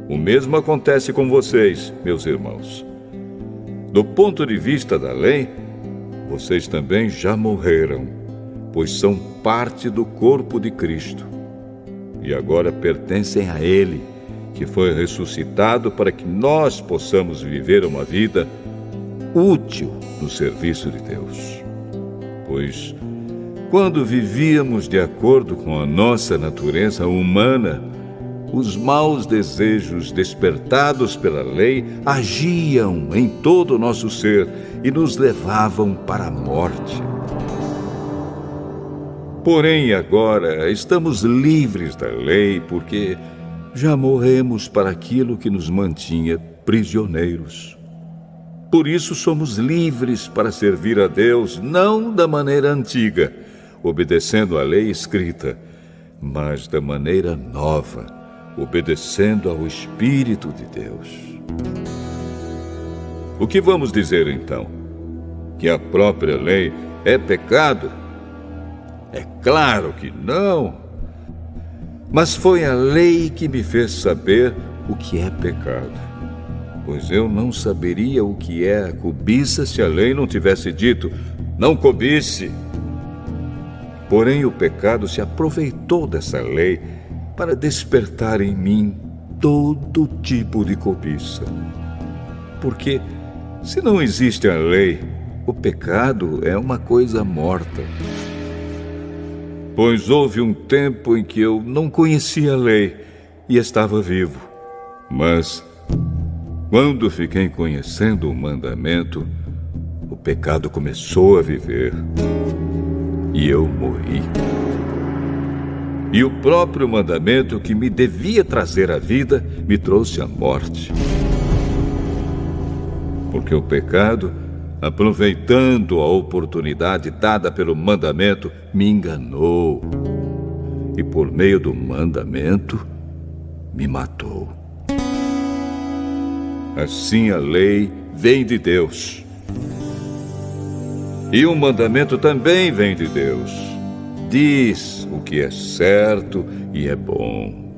O mesmo acontece com vocês, meus irmãos. Do ponto de vista da lei, vocês também já morreram, pois são parte do corpo de Cristo. E agora pertencem a Ele, que foi ressuscitado para que nós possamos viver uma vida útil no serviço de Deus. Pois, quando vivíamos de acordo com a nossa natureza humana, os maus desejos despertados pela lei agiam em todo o nosso ser e nos levavam para a morte. Porém, agora estamos livres da lei porque já morremos para aquilo que nos mantinha prisioneiros. Por isso somos livres para servir a Deus, não da maneira antiga, obedecendo à lei escrita, mas da maneira nova, obedecendo ao Espírito de Deus. O que vamos dizer então? Que a própria lei é pecado? É claro que não. Mas foi a lei que me fez saber o que é pecado. Pois eu não saberia o que é a cobiça se a lei não tivesse dito: não cobice. Porém, o pecado se aproveitou dessa lei para despertar em mim todo tipo de cobiça. Porque, se não existe a lei, o pecado é uma coisa morta. Pois houve um tempo em que eu não conhecia a lei e estava vivo. Mas, quando fiquei conhecendo o mandamento, o pecado começou a viver e eu morri. E o próprio mandamento que me devia trazer a vida me trouxe a morte. Porque o pecado, aproveitando a oportunidade dada pelo mandamento, me enganou. E por meio do mandamento, me matou. Assim a lei vem de Deus. E o mandamento também vem de Deus. Diz o que é certo e é bom.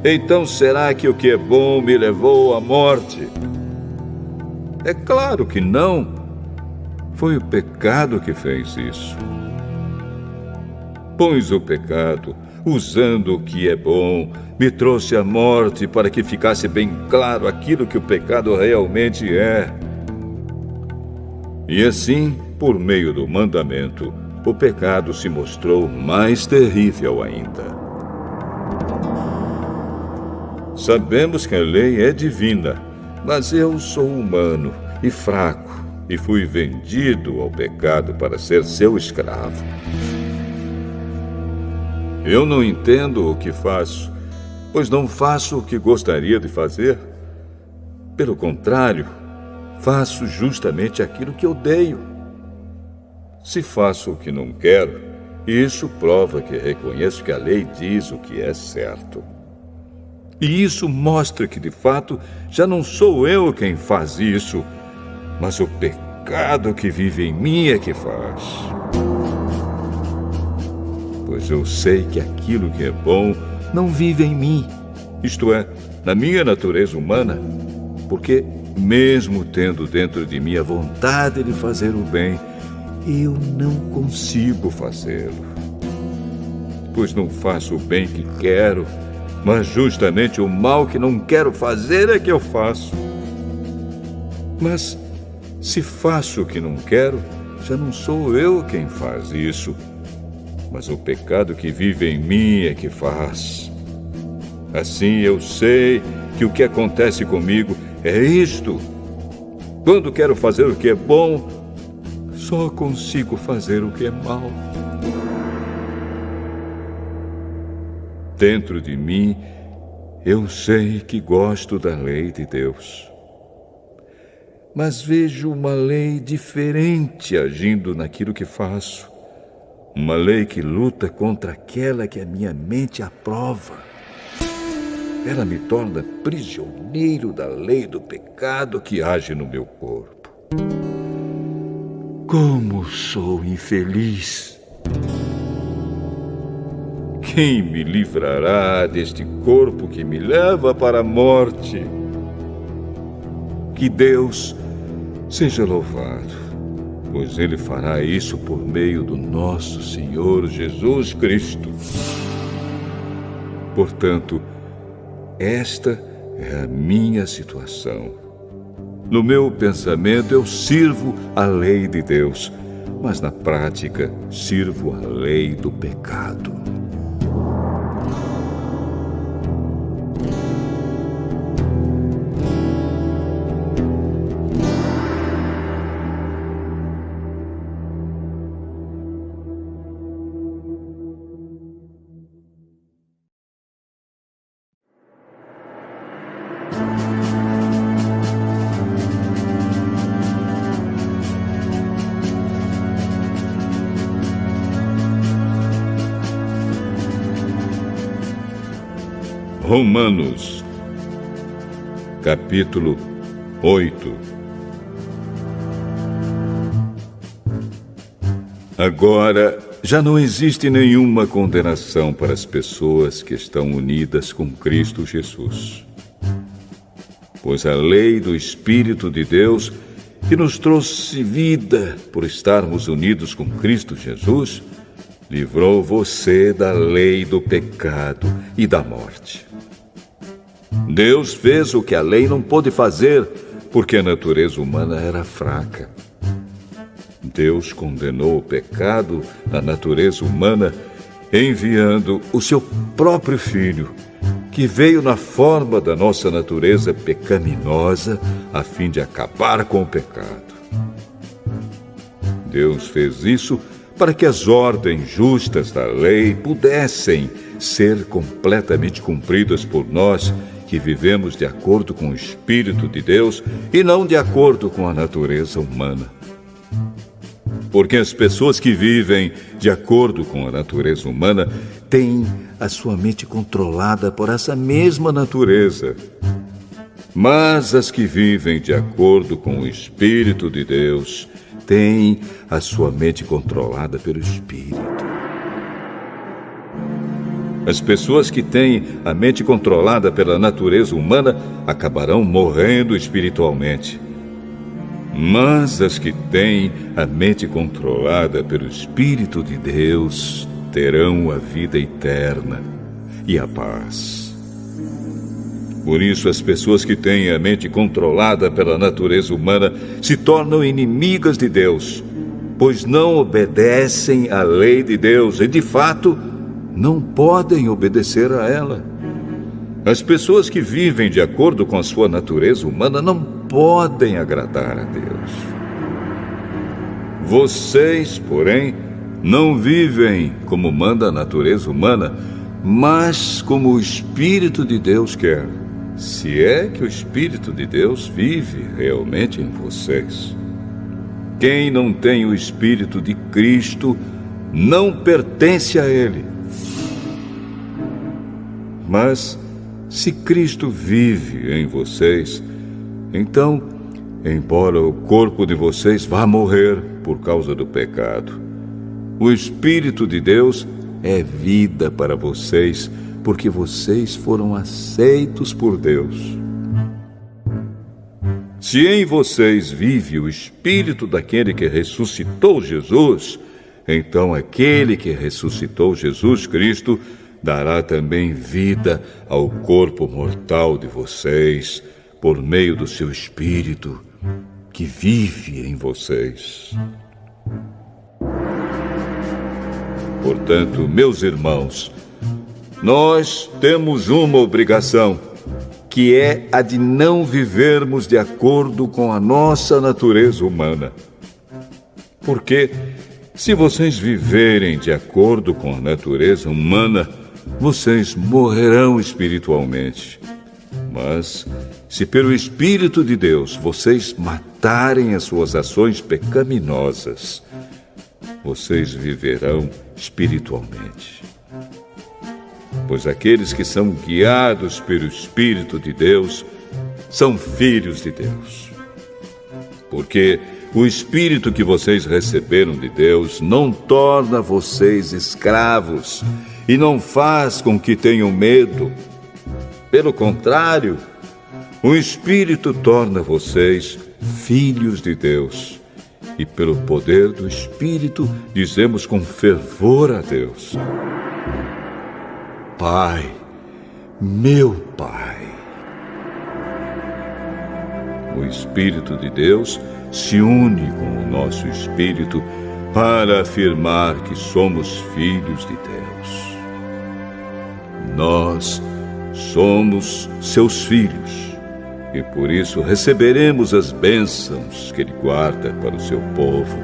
Então será que o que é bom me levou à morte? É claro que não. Foi o pecado que fez isso. Pois o pecado, usando o que é bom, me trouxe a morte para que ficasse bem claro aquilo que o pecado realmente é. E assim, por meio do mandamento, o pecado se mostrou mais terrível ainda. Sabemos que a lei é divina, mas eu sou humano e fraco e fui vendido ao pecado para ser seu escravo. Eu não entendo o que faço, pois não faço o que gostaria de fazer. Pelo contrário, faço justamente aquilo que odeio. Se faço o que não quero, isso prova que reconheço que a lei diz o que é certo. E isso mostra que, de fato, já não sou eu quem faz isso, mas o pecado que vive em mim é que faz. Pois eu sei que aquilo que é bom não vive em mim, isto é, na minha natureza humana, porque, mesmo tendo dentro de mim a vontade de fazer o bem, eu não consigo fazê-lo. Pois não faço o bem que quero, mas justamente o mal que não quero fazer é que eu faço. Mas, se faço o que não quero, já não sou eu quem faz isso, mas o pecado que vive em mim é que faz. Assim eu sei que o que acontece comigo é isto. Quando quero fazer o que é bom, só consigo fazer o que é mal. Dentro de mim, eu sei que gosto da lei de Deus. Mas vejo uma lei diferente agindo naquilo que faço. Uma lei que luta contra aquela que a minha mente aprova. Ela me torna prisioneiro da lei do pecado que age no meu corpo. Como sou infeliz! Quem me livrará deste corpo que me leva para a morte? Que Deus seja louvado, pois Ele fará isso por meio do nosso Senhor Jesus Cristo. Portanto, esta é a minha situação. No meu pensamento, eu sirvo a lei de Deus, mas na prática, sirvo a lei do pecado. Romanos, capítulo 8. Agora, já não existe nenhuma condenação para as pessoas que estão unidas com Cristo Jesus. Pois a lei do Espírito de Deus, que nos trouxe vida por estarmos unidos com Cristo Jesus, livrou você da lei do pecado e da morte. Deus fez o que a lei não pôde fazer, porque a natureza humana era fraca. Deus condenou o pecado na natureza humana, enviando o seu próprio Filho, que veio na forma da nossa natureza pecaminosa, a fim de acabar com o pecado. Deus fez isso para que as ordens justas da lei pudessem ser completamente cumpridas por nós, que vivemos de acordo com o Espírito de Deus e não de acordo com a natureza humana. Porque as pessoas que vivem de acordo com a natureza humana têm a sua mente controlada por essa mesma natureza. Mas as que vivem de acordo com o Espírito de Deus têm a sua mente controlada pelo Espírito. As pessoas que têm a mente controlada pela natureza humana acabarão morrendo espiritualmente. Mas as que têm a mente controlada pelo Espírito de Deus terão a vida eterna e a paz. Por isso, as pessoas que têm a mente controlada pela natureza humana se tornam inimigas de Deus, pois não obedecem à lei de Deus e, de fato, não podem obedecer a ela. As pessoas que vivem de acordo com a sua natureza humana não podem agradar a Deus. Vocês, porém, não vivem como manda a natureza humana, mas como o Espírito de Deus quer, se é que o Espírito de Deus vive realmente em vocês. Quem não tem o Espírito de Cristo não pertence a Ele. Mas, se Cristo vive em vocês, então, embora o corpo de vocês vá morrer por causa do pecado, o Espírito de Deus é vida para vocês, porque vocês foram aceitos por Deus. Se em vocês vive o Espírito daquele que ressuscitou Jesus, então aquele que ressuscitou Jesus Cristo dará também vida ao corpo mortal de vocês, por meio do seu Espírito, que vive em vocês. Portanto, meus irmãos, nós temos uma obrigação, que é a de não vivermos de acordo com a nossa natureza humana. Porque, se vocês viverem de acordo com a natureza humana, vocês morrerão espiritualmente. Mas, se pelo Espírito de Deus vocês matarem as suas ações pecaminosas, vocês viverão espiritualmente. Pois aqueles que são guiados pelo Espírito de Deus são filhos de Deus. Porque o Espírito que vocês receberam de Deus não torna vocês escravos e não faz com que tenham medo. Pelo contrário, o Espírito torna vocês filhos de Deus. E pelo poder do Espírito dizemos com fervor a Deus: Pai, meu Pai. O Espírito de Deus se une com o nosso espírito para afirmar que somos filhos de Deus. Nós somos seus filhos e por isso receberemos as bênçãos que Ele guarda para o seu povo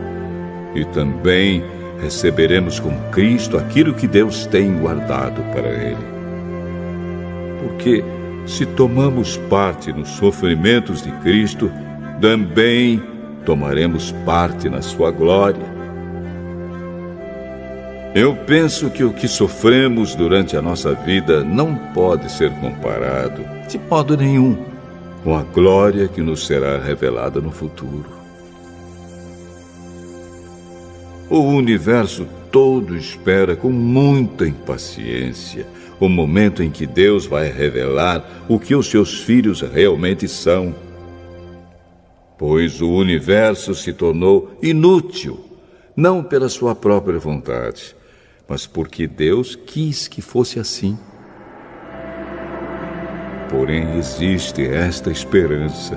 e também receberemos com Cristo aquilo que Deus tem guardado para Ele. Porque se tomamos parte nos sofrimentos de Cristo, também tomaremos parte na sua glória. Eu penso que o que sofremos durante a nossa vida não pode ser comparado, de modo nenhum, com a glória que nos será revelada no futuro. O universo todo espera com muita impaciência o momento em que Deus vai revelar o que os seus filhos realmente são. Pois o universo se tornou inútil, não pela sua própria vontade, mas porque Deus quis que fosse assim. Porém, existe esta esperança.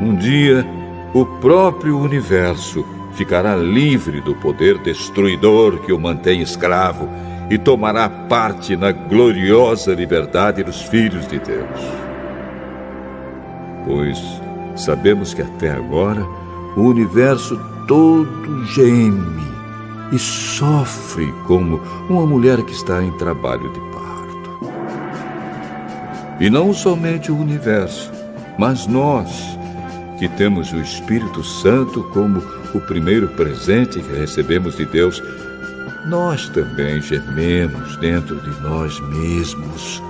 Um dia, o próprio universo ficará livre do poder destruidor que o mantém escravo e tomará parte na gloriosa liberdade dos filhos de Deus. Pois sabemos que até agora o universo todo geme e sofre como uma mulher que está em trabalho de parto. E não somente o universo, mas nós, que temos o Espírito Santo como o primeiro presente que recebemos de Deus, nós também gememos dentro de nós mesmos,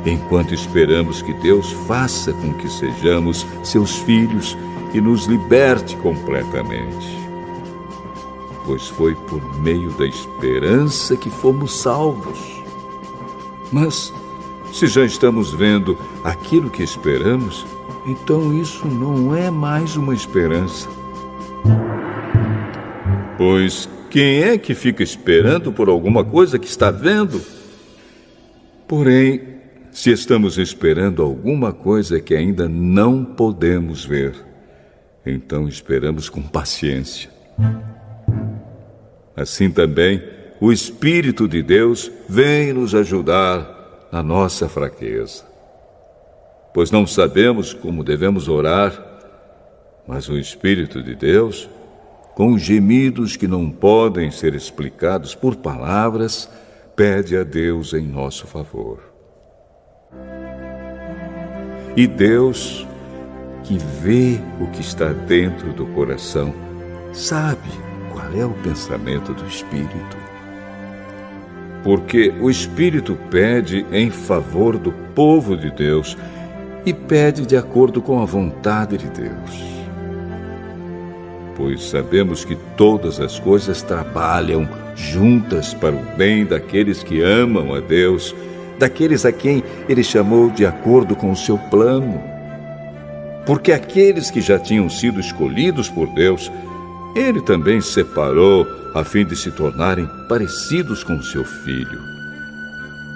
enquanto esperamos que Deus faça com que sejamos seus filhos e nos liberte completamente. Pois foi por meio da esperança que fomos salvos. Mas, se já estamos vendo aquilo que esperamos, então isso não é mais uma esperança. Pois quem é que fica esperando por alguma coisa que está vendo? Porém, se estamos esperando alguma coisa que ainda não podemos ver, então esperamos com paciência. Assim também, o Espírito de Deus vem nos ajudar na nossa fraqueza. Pois não sabemos como devemos orar, mas o Espírito de Deus, com gemidos que não podem ser explicados por palavras, pede a Deus em nosso favor. E Deus, que vê o que está dentro do coração, sabe qual é o pensamento do Espírito. Porque o Espírito pede em favor do povo de Deus e pede de acordo com a vontade de Deus. Pois sabemos que todas as coisas trabalham juntas para o bem daqueles que amam a Deus, daqueles a quem Ele chamou de acordo com o seu plano. Porque aqueles que já tinham sido escolhidos por Deus, Ele também separou a fim de se tornarem parecidos com seu Filho.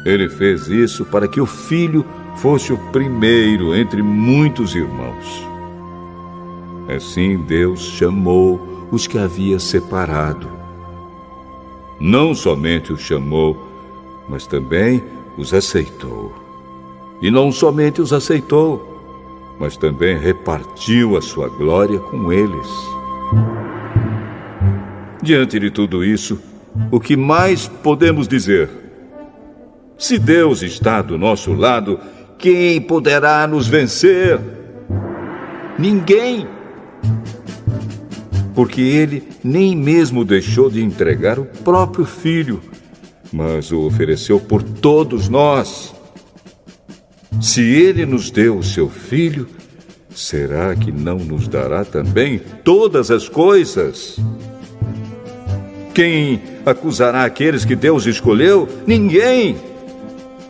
Ele fez isso para que o Filho fosse o primeiro entre muitos irmãos. Assim Deus chamou os que havia separado. Não somente os chamou, mas também os aceitou. E não somente os aceitou, mas também repartiu a sua glória com eles. Diante de tudo isso, o que mais podemos dizer? Se Deus está do nosso lado, quem poderá nos vencer? Ninguém! Porque Ele nem mesmo deixou de entregar o próprio Filho, mas o ofereceu por todos nós. Se Ele nos deu o seu Filho, será que não nos dará também todas as coisas? Quem acusará aqueles que Deus escolheu? Ninguém!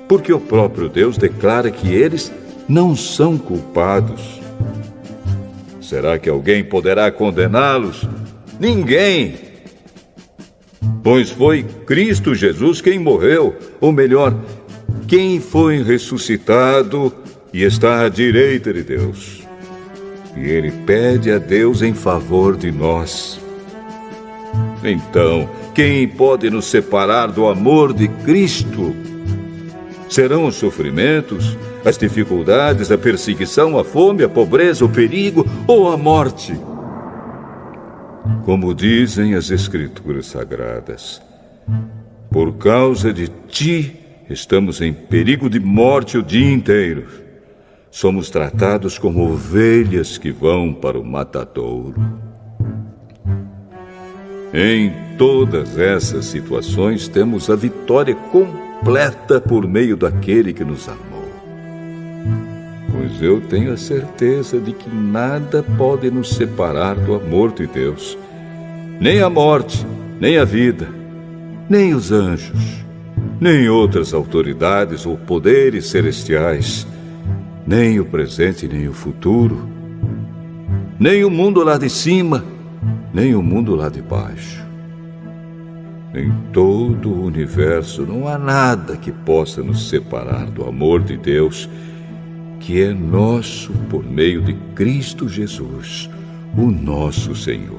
Porque o próprio Deus declara que eles não são culpados. Será que alguém poderá condená-los? Ninguém! Pois foi Cristo Jesus quem morreu, ou melhor, quem foi ressuscitado e está à direita de Deus. E Ele pede a Deus em favor de nós. Então, quem pode nos separar do amor de Cristo? Serão os sofrimentos, as dificuldades, a perseguição, a fome, a pobreza, o perigo ou a morte? Como dizem as Escrituras Sagradas, por causa de ti estamos em perigo de morte o dia inteiro. Somos tratados como ovelhas que vão para o matadouro. Em todas essas situações temos a vitória completa por meio daquele que nos amou. Pois eu tenho a certeza de que nada pode nos separar do amor de Deus. Nem a morte, nem a vida, nem os anjos, nem outras autoridades ou poderes celestiais, nem o presente, nem o futuro, nem o mundo lá de cima, nem o mundo lá de baixo. Em todo o universo não há nada que possa nos separar do amor de Deus, que é nosso por meio de Cristo Jesus, o nosso Senhor.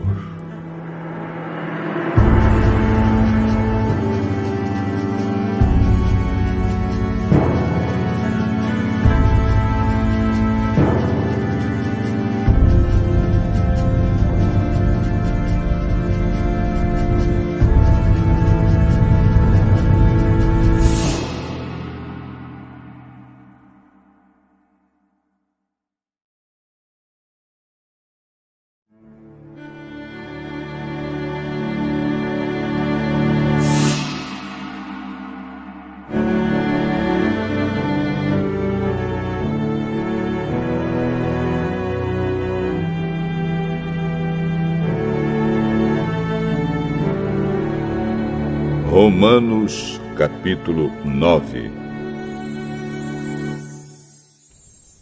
Romanos, capítulo 9.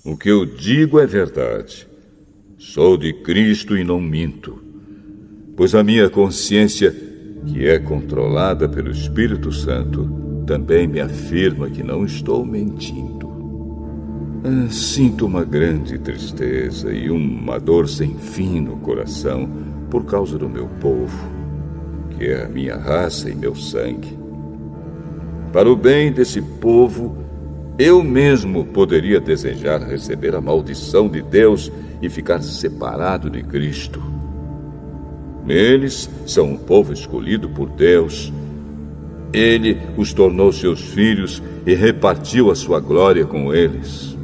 O que eu digo é verdade. Sou de Cristo e não minto. Pois a minha consciência, que é controlada pelo Espírito Santo, também me afirma que não estou mentindo. Sinto uma grande tristeza e uma dor sem fim no coração por causa do meu povo, que é a minha raça e meu sangue. Para o bem desse povo, eu mesmo poderia desejar receber a maldição de Deus e ficar separado de Cristo. Eles são um povo escolhido por Deus. Ele os tornou seus filhos e repartiu a sua glória com eles.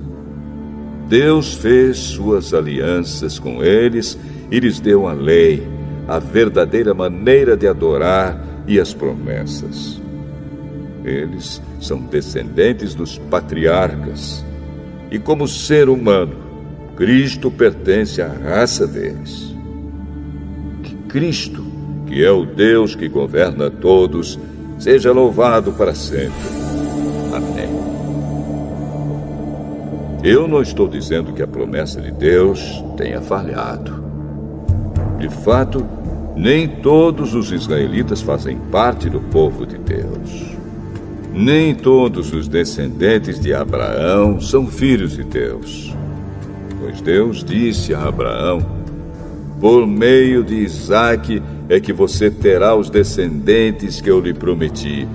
Deus fez suas alianças com eles e lhes deu a lei, a verdadeira maneira de adorar e as promessas. Eles são descendentes dos patriarcas, e como ser humano, Cristo pertence à raça deles. Que Cristo, que é o Deus que governa todos, seja louvado para sempre. Amém. Eu não estou dizendo que a promessa de Deus tenha falhado. De fato, nem todos os israelitas fazem parte do povo de Deus. Nem todos os descendentes de Abraão são filhos de Deus. Pois Deus disse a Abraão: por meio de Isaque é que você terá os descendentes que eu lhe prometi.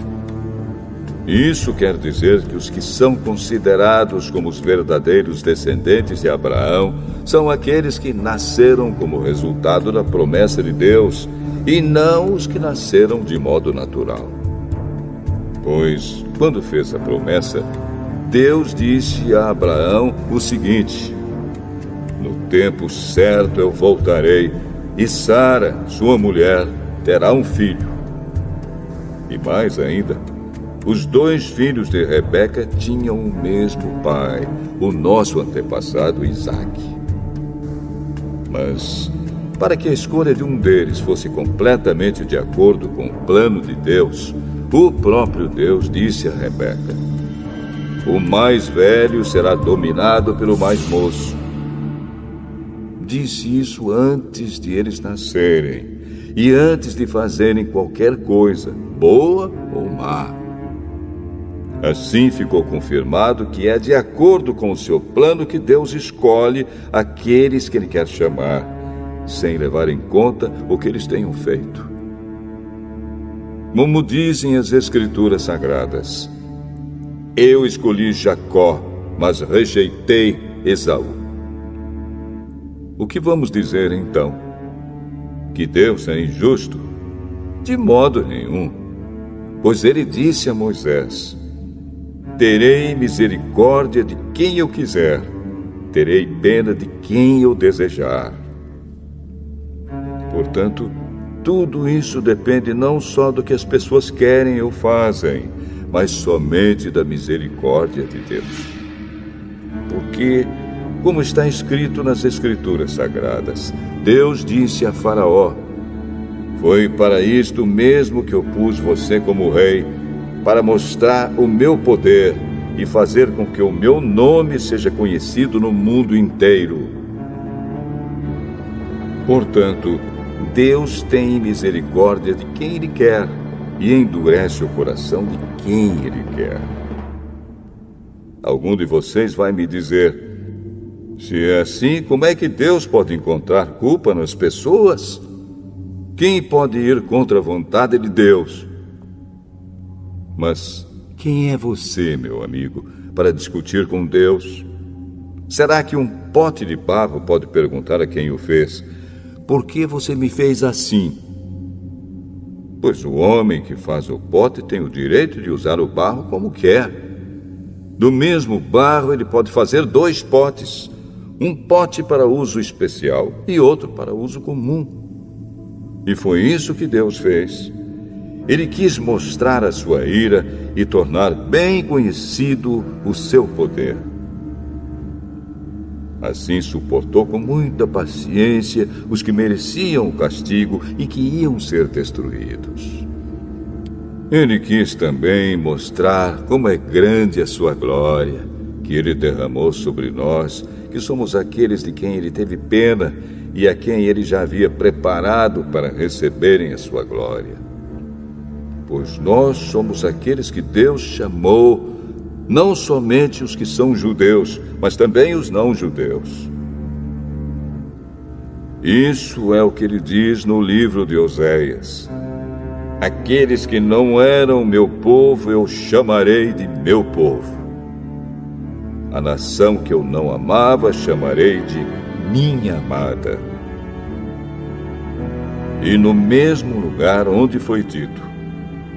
Isso quer dizer que os que são considerados como os verdadeiros descendentes de Abraão são aqueles que nasceram como resultado da promessa de Deus e não os que nasceram de modo natural. Pois, quando fez a promessa, Deus disse a Abraão o seguinte: no tempo certo eu voltarei e Sara, sua mulher, terá um filho. E mais ainda, os 2 filhos de Rebeca tinham o mesmo pai, o nosso antepassado Isaque. Mas, para que a escolha de um deles fosse completamente de acordo com o plano de Deus, o próprio Deus disse a Rebeca: o mais velho será dominado pelo mais moço. Disse isso antes de eles nascerem e antes de fazerem qualquer coisa, boa ou má. Assim ficou confirmado que é de acordo com o seu plano que Deus escolhe aqueles que Ele quer chamar, sem levar em conta o que eles tenham feito. Como dizem as Escrituras Sagradas: eu escolhi Jacó, mas rejeitei Esaú. O que vamos dizer então? Que Deus é injusto? De modo nenhum. Pois Ele disse a Moisés: terei misericórdia de quem eu quiser, terei pena de quem eu desejar. Portanto, tudo isso depende não só do que as pessoas querem ou fazem, mas somente da misericórdia de Deus. Porque, como está escrito nas Escrituras Sagradas, Deus disse a Faraó: foi para isto mesmo que eu pus você como rei, para mostrar o meu poder e fazer com que o meu nome seja conhecido no mundo inteiro. Portanto, Deus tem misericórdia de quem Ele quer e endurece o coração de quem Ele quer. Algum de vocês vai me dizer: se é assim, como é que Deus pode encontrar culpa nas pessoas? Quem pode ir contra a vontade de Deus? Mas quem é você, meu amigo, para discutir com Deus? Será que um pote de barro pode perguntar a quem o fez: por que você me fez assim? Pois o homem que faz o pote tem o direito de usar o barro como quer. Do mesmo barro ele pode fazer 2 potes, um pote para uso especial e outro para uso comum. E foi isso que Deus fez. Ele quis mostrar a sua ira e tornar bem conhecido o seu poder. Assim suportou com muita paciência os que mereciam o castigo e que iam ser destruídos. Ele quis também mostrar como é grande a sua glória, que Ele derramou sobre nós, que somos aqueles de quem Ele teve pena e a quem Ele já havia preparado para receberem a sua glória. Pois nós somos aqueles que Deus chamou, não somente os que são judeus, mas também os não-judeus. Isso é o que ele diz no livro de Oséias: aqueles que não eram meu povo eu chamarei de meu povo. A nação que eu não amava chamarei de minha amada. E no mesmo lugar onde foi dito: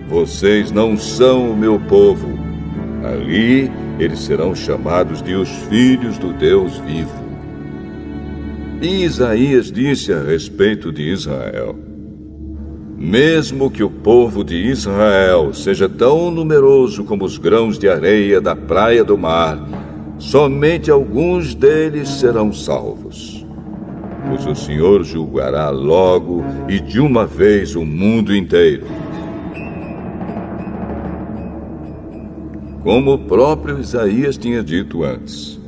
vocês não são o meu povo, ali eles serão chamados de os filhos do Deus vivo. E Isaías disse a respeito de Israel: mesmo que o povo de Israel seja tão numeroso como os grãos de areia da praia do mar, somente alguns deles serão salvos. Pois o Senhor julgará logo e de uma vez o mundo inteiro. Como o próprio Isaías tinha dito antes: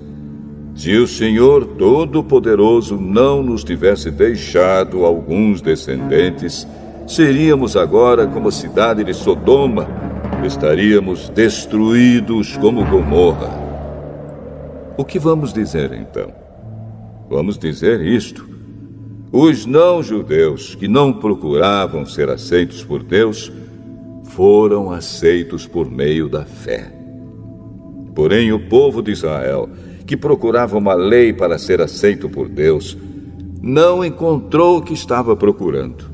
se o Senhor Todo-Poderoso não nos tivesse deixado alguns descendentes, seríamos agora como a cidade de Sodoma, estaríamos destruídos como Gomorra. O que vamos dizer então? Vamos dizer isto: os não-judeus que não procuravam ser aceitos por Deus foram aceitos por meio da fé. Porém, o povo de Israel, que procurava uma lei para ser aceito por Deus, não encontrou o que estava procurando.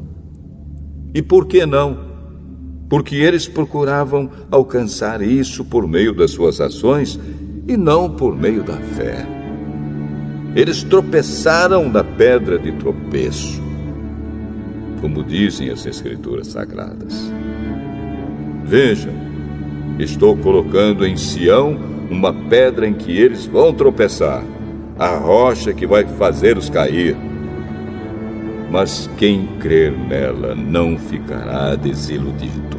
E por que não? Porque eles procuravam alcançar isso por meio das suas ações e não por meio da fé. Eles tropeçaram na pedra de tropeço, como dizem as Escrituras Sagradas. Vejam, estou colocando em Sião uma pedra em que eles vão tropeçar, a rocha que vai fazê-los cair. Mas quem crer nela não ficará desiludido.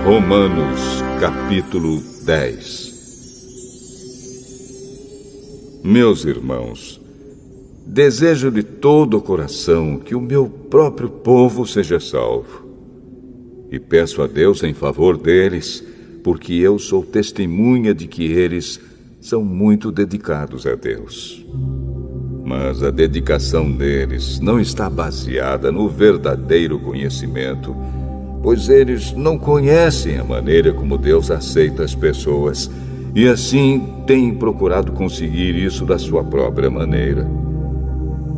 Romanos, capítulo 10. Meus irmãos, desejo de todo o coração que o meu próprio povo seja salvo. E peço a Deus em favor deles, porque eu sou testemunha de que eles são muito dedicados a Deus. Mas a dedicação deles não está baseada no verdadeiro conhecimento, pois eles não conhecem a maneira como Deus aceita as pessoas e assim têm procurado conseguir isso da sua própria maneira.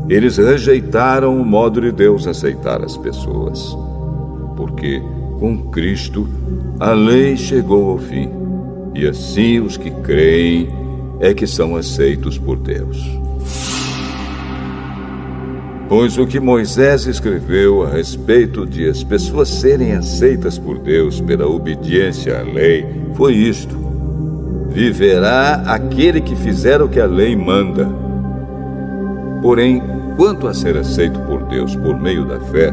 Eles rejeitaram o modo de Deus aceitar as pessoas, porque com Cristo a lei chegou ao fim, e assim os que creem é que são aceitos por Deus. Pois o que Moisés escreveu a respeito de as pessoas serem aceitas por Deus pela obediência à lei foi isto: viverá aquele que fizer o que a lei manda. Porém, quanto a ser aceito por Deus por meio da fé,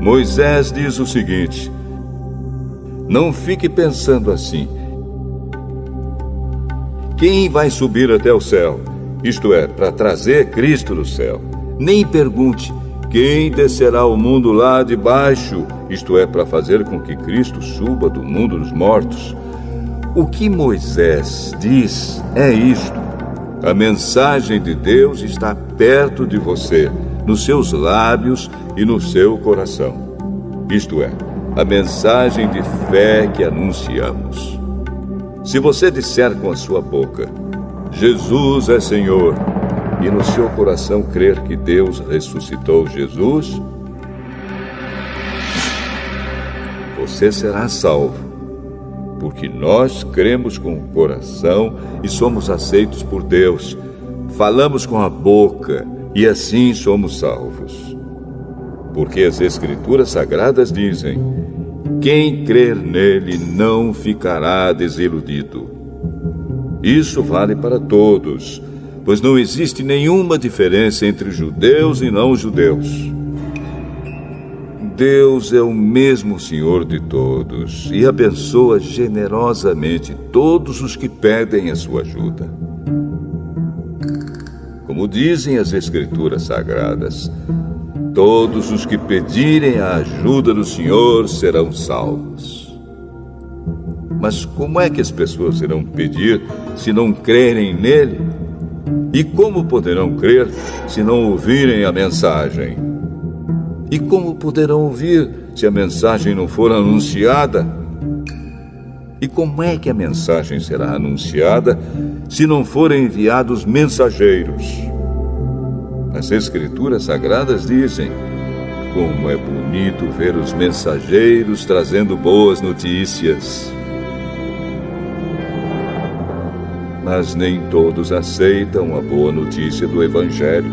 Moisés diz o seguinte: não fique pensando assim: quem vai subir até o céu? Isto é, para trazer Cristo do céu. Nem pergunte: quem descerá ao mundo lá de baixo? Isto é, para fazer com que Cristo suba do mundo dos mortos. O que Moisés diz é isto: a mensagem de Deus está perto de você, nos seus lábios e no seu coração. Isto é, a mensagem de fé que anunciamos. Se você disser com a sua boca: Jesus é Senhor, e no seu coração crer que Deus ressuscitou Jesus, você será salvo, porque nós cremos com o coração e somos aceitos por Deus. Falamos com a boca e assim somos salvos. Porque as Escrituras Sagradas dizem: quem crer nele não ficará desiludido. Isso vale para todos, pois não existe nenhuma diferença entre judeus e não-judeus. Deus é o mesmo Senhor de todos e abençoa generosamente todos os que pedem a sua ajuda. Como dizem as Escrituras Sagradas, todos os que pedirem a ajuda do Senhor serão salvos. Mas como é que as pessoas irão pedir se não crerem nele? E como poderão crer se não ouvirem a mensagem? E como poderão ouvir se a mensagem não for anunciada? E como é que a mensagem será anunciada se não forem enviados mensageiros? As Escrituras Sagradas dizem: como é bonito ver os mensageiros trazendo boas notícias. Mas nem todos aceitam a boa notícia do Evangelho.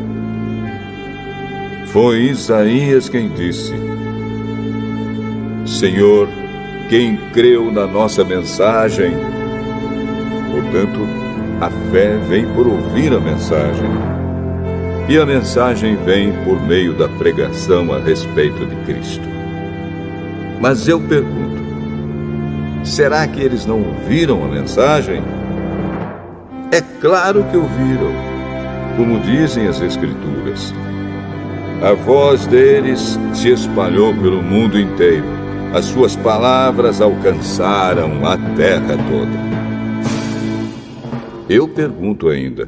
Foi Isaías quem disse: Senhor, quem creu na nossa mensagem? Portanto, a fé vem por ouvir a mensagem. E a mensagem vem por meio da pregação a respeito de Cristo. Mas eu pergunto: será que eles não ouviram a mensagem? É claro que ouviram. Como dizem as Escrituras, a voz deles se espalhou pelo mundo inteiro. As suas palavras alcançaram a terra toda. Eu pergunto ainda: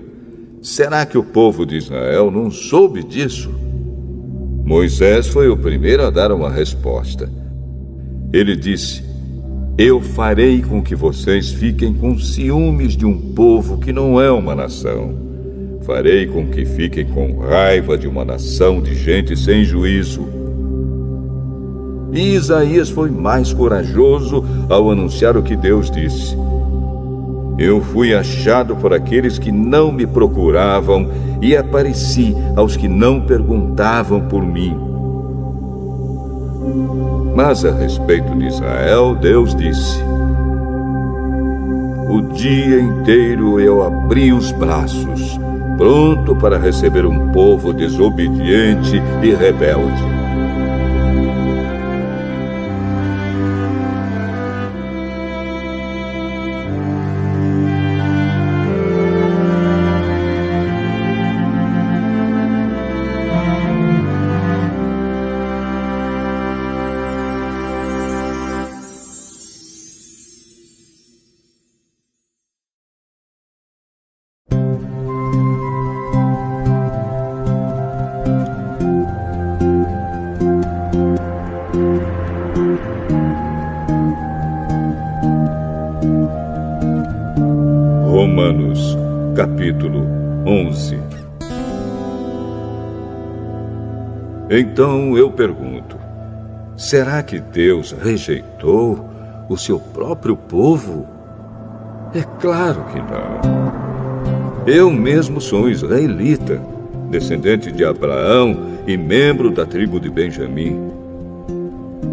será que o povo de Israel não soube disso? Moisés foi o primeiro a dar uma resposta. Ele disse: eu farei com que vocês fiquem com ciúmes de um povo que não é uma nação. Farei com que fiquem com raiva de uma nação de gente sem juízo. E Isaías foi mais corajoso ao anunciar o que Deus disse: eu fui achado por aqueles que não me procuravam e apareci aos que não perguntavam por mim. Mas a respeito de Israel, Deus disse: o dia inteiro eu abri os braços, pronto para receber um povo desobediente e rebelde. capítulo 11. Então eu pergunto: será que Deus rejeitou o seu próprio povo? É claro que não. Eu mesmo sou israelita, descendente de Abraão e membro da tribo de Benjamim.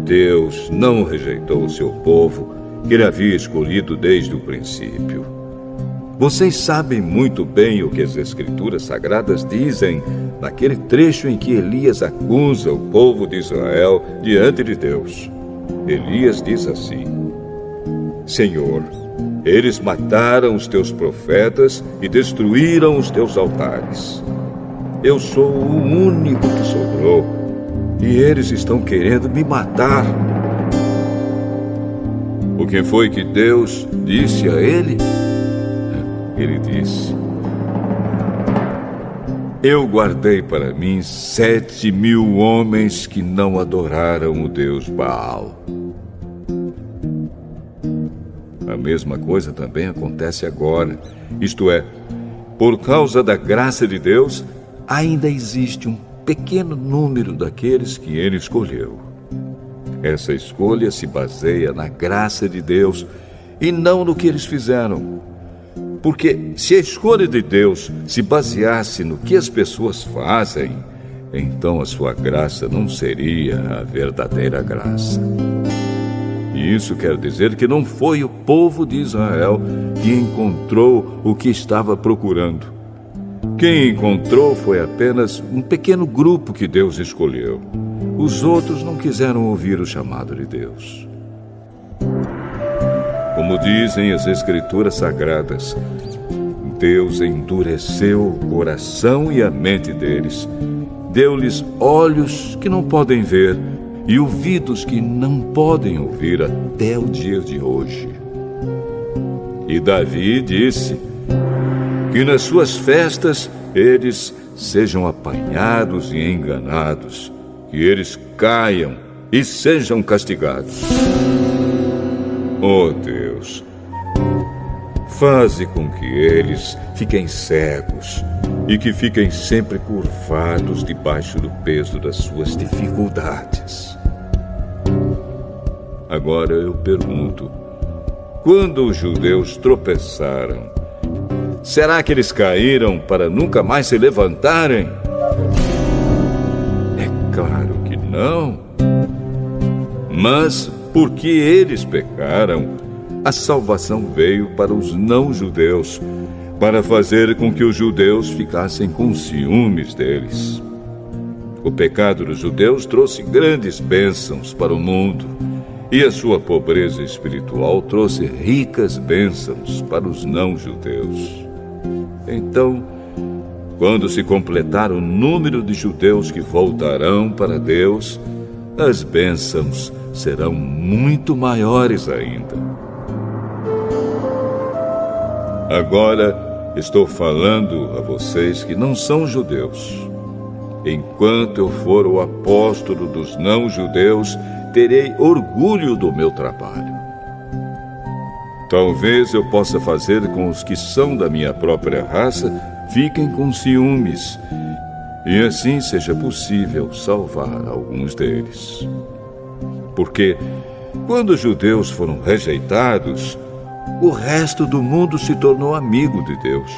Deus não rejeitou o seu povo, que ele havia escolhido desde o princípio. Vocês sabem muito bem o que as Escrituras Sagradas dizem naquele trecho em que Elias acusa o povo de Israel diante de Deus. Elias diz assim: Senhor, eles mataram os teus profetas e destruíram os teus altares. Eu sou o único que sobrou e eles estão querendo me matar. O que foi que Deus disse a ele? Ele disse: eu guardei para mim 7.000 homens que não adoraram o Deus Baal. A mesma coisa também acontece agora. Isto é, por causa da graça de Deus, ainda existe um pequeno número daqueles que ele escolheu. Essa escolha se baseia na graça de Deus e não no que eles fizeram. Porque se a escolha de Deus se baseasse no que as pessoas fazem, então a sua graça não seria a verdadeira graça. E isso quer dizer que não foi o povo de Israel que encontrou o que estava procurando. Quem encontrou foi apenas um pequeno grupo que Deus escolheu. Os outros não quiseram ouvir o chamado de Deus. Como dizem as Escrituras Sagradas, Deus endureceu o coração e a mente deles, deu-lhes olhos que não podem ver e ouvidos que não podem ouvir até o dia de hoje. E Davi disse que nas suas festas eles sejam apanhados e enganados, que eles caiam e sejam castigados. Oh Deus, faze com que eles fiquem cegos e que fiquem sempre curvados debaixo do peso das suas dificuldades. Agora eu pergunto: quando os judeus tropeçaram, será que eles caíram para nunca mais se levantarem? É claro que não. Mas porque eles pecaram, a salvação veio para os não-judeus, para fazer com que os judeus ficassem com ciúmes deles. O pecado dos judeus trouxe grandes bênçãos para o mundo, e a sua pobreza espiritual trouxe ricas bênçãos para os não-judeus. Então, quando se completar o número de judeus que voltarão para Deus, as bênçãos serão muito maiores ainda. Agora estou falando a vocês que não são judeus. Enquanto eu for o apóstolo dos não-judeus, terei orgulho do meu trabalho. Talvez eu possa fazer com os que são da minha própria raça fiquem com ciúmes, e assim seja possível salvar alguns deles. Porque, quando os judeus foram rejeitados, o resto do mundo se tornou amigo de Deus.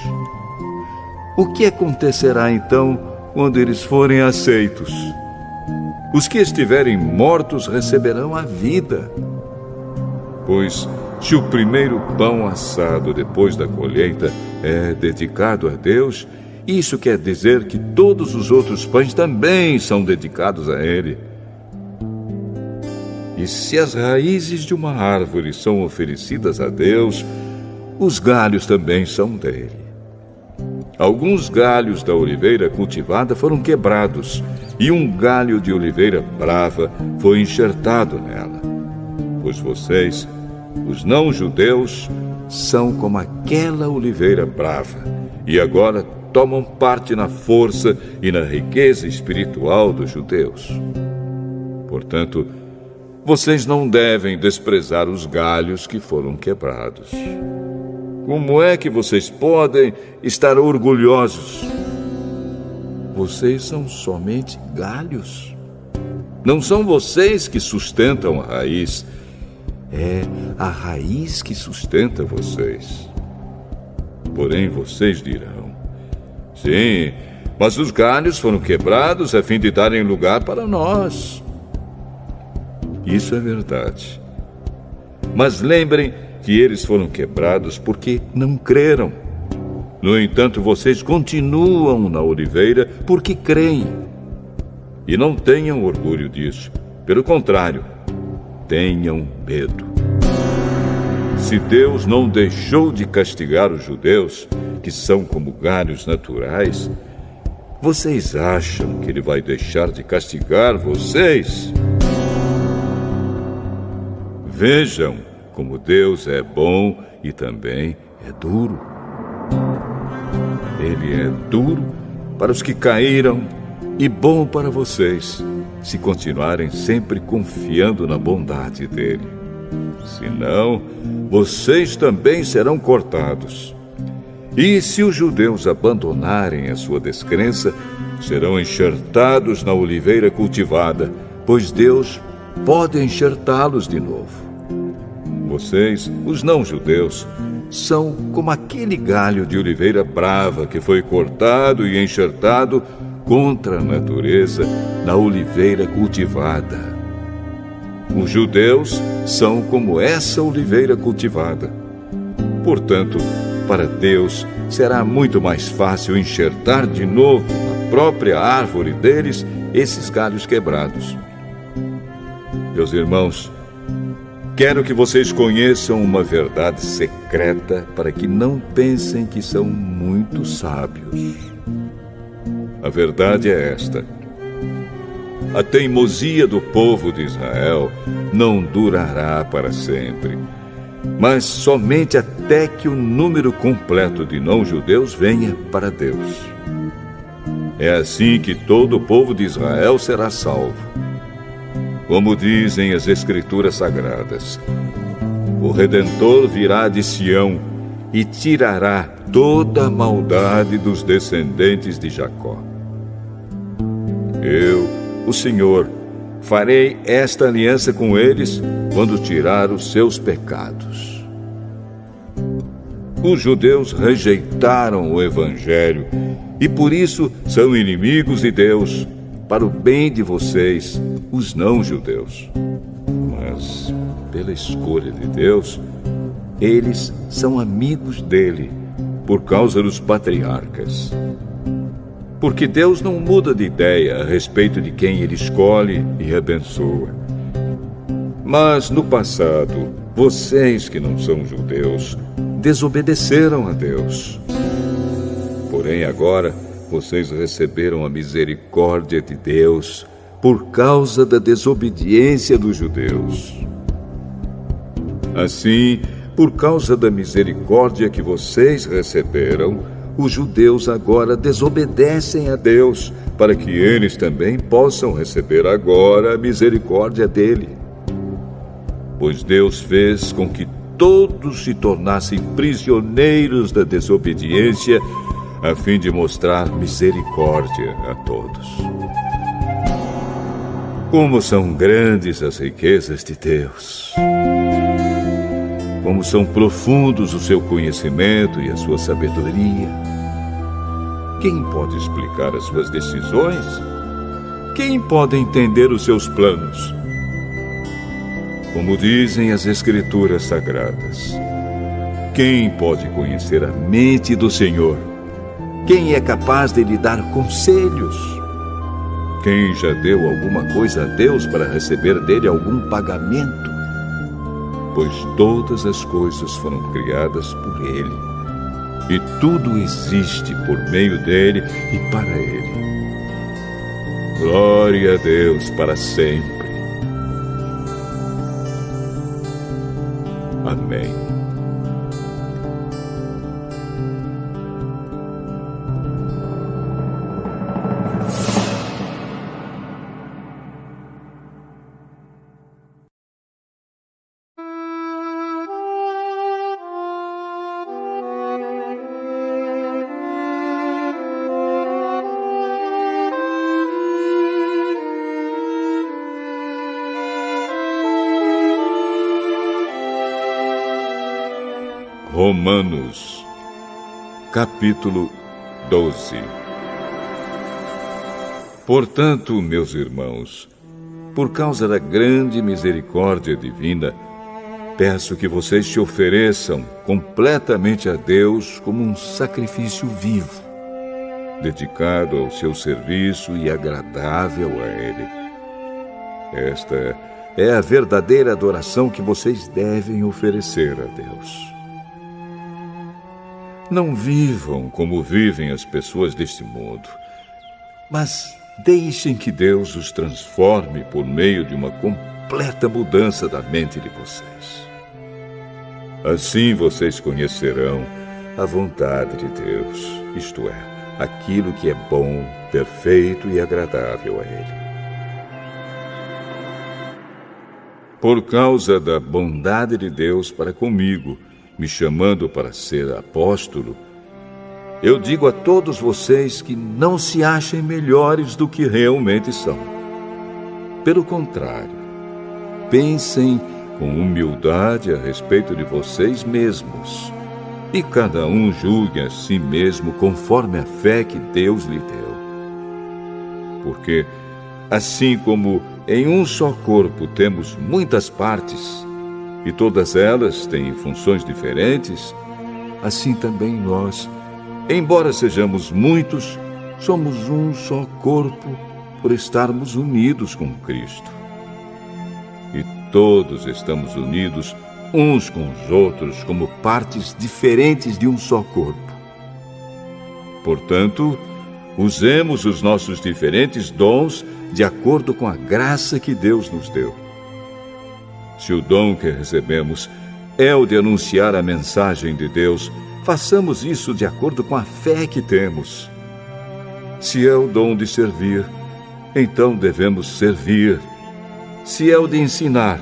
O que acontecerá então quando eles forem aceitos? Os que estiverem mortos receberão a vida. Pois, se o primeiro pão assado depois da colheita é dedicado a Deus, isso quer dizer que todos os outros pães também são dedicados a Ele. E se as raízes de uma árvore são oferecidas a Deus, os galhos também são dele. Alguns galhos da oliveira cultivada foram quebrados, e um galho de oliveira brava foi enxertado nela. Pois vocês, os não-judeus, são como aquela oliveira brava, e agora tomam parte na força e na riqueza espiritual dos judeus. Portanto, vocês não devem desprezar os galhos que foram quebrados. Como é que vocês podem estar orgulhosos? Vocês são somente galhos. Não são vocês que sustentam a raiz. É a raiz que sustenta vocês. Porém, vocês dirão: sim, mas os galhos foram quebrados a fim de darem lugar para nós. Isso é verdade. Mas lembrem que eles foram quebrados porque não creram. No entanto, vocês continuam na oliveira porque creem. E não tenham orgulho disso. Pelo contrário, tenham medo. Se Deus não deixou de castigar os judeus, que são como galhos naturais, vocês acham que Ele vai deixar de castigar vocês? Vejam como Deus é bom e também é duro. Ele é duro para os que caíram e bom para vocês, se continuarem sempre confiando na bondade dele. Senão, vocês também serão cortados. E se os judeus abandonarem a sua descrença, serão enxertados na oliveira cultivada, pois Deus pode enxertá-los de novo. Vocês, os não-judeus, são como aquele galho de oliveira brava que foi cortado e enxertado contra a natureza na oliveira cultivada. Os judeus são como essa oliveira cultivada. Portanto, para Deus será muito mais fácil enxertar de novo na própria árvore deles esses galhos quebrados. Meus irmãos, quero que vocês conheçam uma verdade secreta para que não pensem que são muito sábios. A verdade é esta: a teimosia do povo de Israel não durará para sempre, mas somente até que o número completo de não-judeus venha para Deus. É assim que todo o povo de Israel será salvo. Como dizem as Escrituras Sagradas, o Redentor virá de Sião e tirará toda a maldade dos descendentes de Jacó. Eu, o Senhor, farei esta aliança com eles quando tirar os seus pecados. Os judeus rejeitaram o Evangelho e por isso são inimigos de Deus, para o bem de vocês, os não-judeus. Mas, pela escolha de Deus, eles são amigos dele, por causa dos patriarcas. Porque Deus não muda de ideia a respeito de quem ele escolhe e abençoa. Mas, no passado, vocês que não são judeus, desobedeceram a Deus. Porém, agora, vocês receberam a misericórdia de Deus por causa da desobediência dos judeus. Assim, por causa da misericórdia que vocês receberam, os judeus agora desobedecem a Deus, para que eles também possam receber agora a misericórdia dele. Pois Deus fez com que todos se tornassem prisioneiros da desobediência, a fim de mostrar misericórdia a todos. Como são grandes as riquezas de Deus! Como são profundos o seu conhecimento e a sua sabedoria! Quem pode explicar as suas decisões? Quem pode entender os seus planos? Como dizem as Escrituras Sagradas, quem pode conhecer a mente do Senhor? Quem é capaz de lhe dar conselhos? Quem já deu alguma coisa a Deus para receber dele algum pagamento? Pois todas as coisas foram criadas por ele, e tudo existe por meio dele e para ele. Glória a Deus para sempre. Amém. Romanos, capítulo 12. Portanto, meus irmãos, por causa da grande misericórdia divina, peço que vocês se ofereçam completamente a Deus como um sacrifício vivo, dedicado ao seu serviço e agradável a Ele. Esta é a verdadeira adoração que vocês devem oferecer a Deus. Não vivam como vivem as pessoas deste mundo, mas deixem que Deus os transforme por meio de uma completa mudança da mente de vocês. Assim vocês conhecerão a vontade de Deus, isto é, aquilo que é bom, perfeito e agradável a Ele. Por causa da bondade de Deus para comigo, me chamando para ser apóstolo, eu digo a todos vocês que não se achem melhores do que realmente são. Pelo contrário, pensem com humildade a respeito de vocês mesmos, e cada um julgue a si mesmo conforme a fé que Deus lhe deu. Porque, assim como em um só corpo temos muitas partes, e todas elas têm funções diferentes, assim também nós, embora sejamos muitos, somos um só corpo por estarmos unidos com Cristo. E todos estamos unidos uns com os outros como partes diferentes de um só corpo. Portanto, usemos os nossos diferentes dons de acordo com a graça que Deus nos deu. Se o dom que recebemos é o de anunciar a mensagem de Deus, façamos isso de acordo com a fé que temos. Se é o dom de servir, então devemos servir. Se é o de ensinar,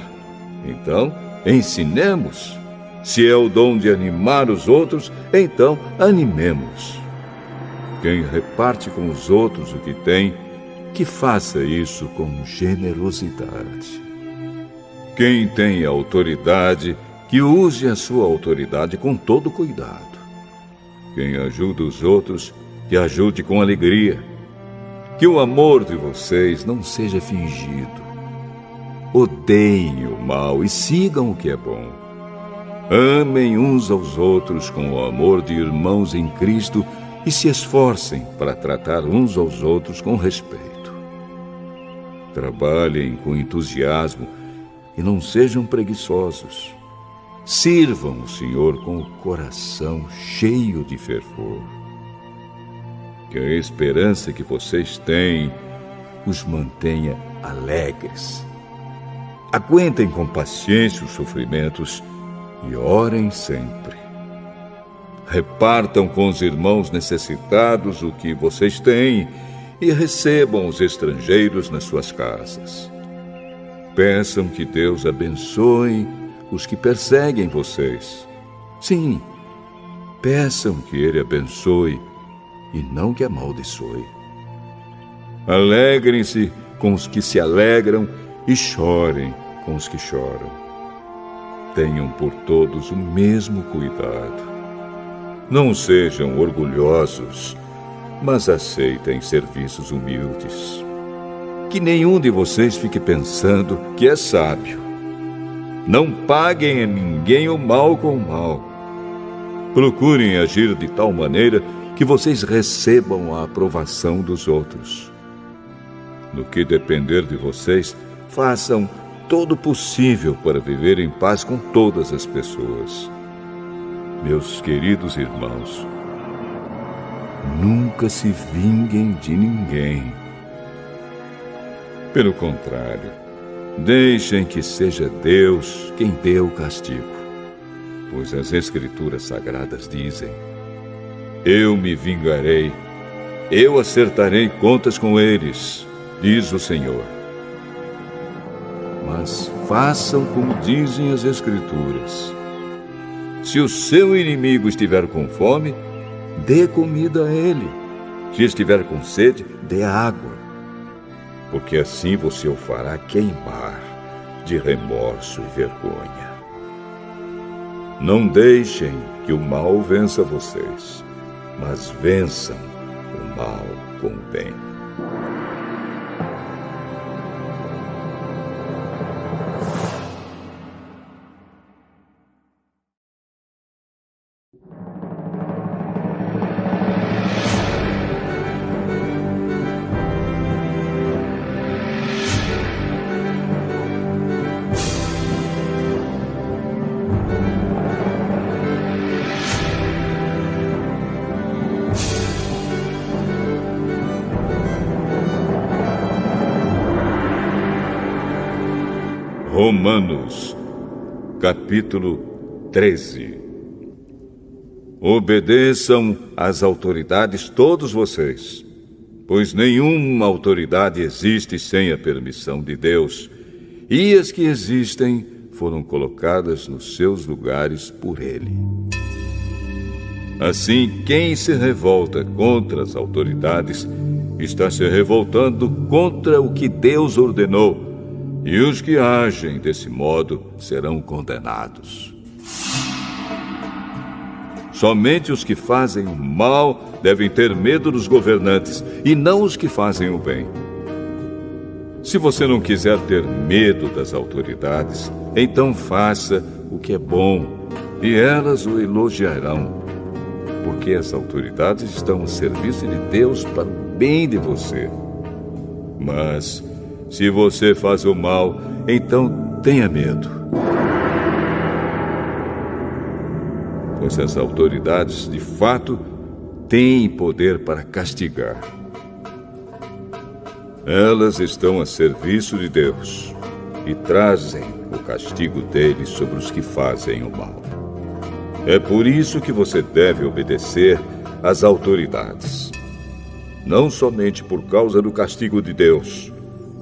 então ensinemos. Se é o dom de animar os outros, então animemos. Quem reparte com os outros o que tem, que faça isso com generosidade. Quem tem autoridade, que use a sua autoridade com todo cuidado. Quem ajuda os outros, que ajude com alegria. Que o amor de vocês não seja fingido. Odeiem o mal e sigam o que é bom. Amem uns aos outros com o amor de irmãos em Cristo e se esforcem para tratar uns aos outros com respeito. Trabalhem com entusiasmo e não sejam preguiçosos. Sirvam o Senhor com o coração cheio de fervor. Que a esperança que vocês têm os mantenha alegres. Aguentem com paciência os sofrimentos e orem sempre. Repartam com os irmãos necessitados o que vocês têm e recebam os estrangeiros nas suas casas. Peçam que Deus abençoe os que perseguem vocês. Sim, peçam que Ele abençoe e não que amaldiçoe. Alegrem-se com os que se alegram e chorem com os que choram. Tenham por todos o mesmo cuidado. Não sejam orgulhosos, mas aceitem serviços humildes. Que nenhum de vocês fique pensando que é sábio. Não paguem a ninguém o mal com o mal. Procurem agir de tal maneira que vocês recebam a aprovação dos outros. No que depender de vocês, façam todo o possível para viver em paz com todas as pessoas. Meus queridos irmãos, nunca se vinguem de ninguém. Pelo contrário, deixem que seja Deus quem dê o castigo, pois as Escrituras Sagradas dizem: eu me vingarei, eu acertarei contas com eles, diz o Senhor. Mas façam como dizem as Escrituras. Se o seu inimigo estiver com fome, dê comida a ele. Se estiver com sede, dê água. Porque assim você o fará queimar de remorso e vergonha. Não deixem que o mal vença vocês, mas vençam o mal com o bem. Romanos, capítulo 13. Obedeçam às autoridades todos vocês, pois nenhuma autoridade existe sem a permissão de Deus, e as que existem foram colocadas nos seus lugares por Ele. Assim, quem se revolta contra as autoridades está se revoltando contra o que Deus ordenou, e os que agem desse modo serão condenados. Somente os que fazem o mal devem ter medo dos governantes, e não os que fazem o bem. Se você não quiser ter medo das autoridades, então faça o que é bom, e elas o elogiarão, porque as autoridades estão a serviço de Deus para o bem de você. Mas se você faz o mal, então tenha medo, pois as autoridades, de fato, têm poder para castigar. Elas estão a serviço de Deus e trazem o castigo dele sobre os que fazem o mal. É por isso que você deve obedecer às autoridades, não somente por causa do castigo de Deus,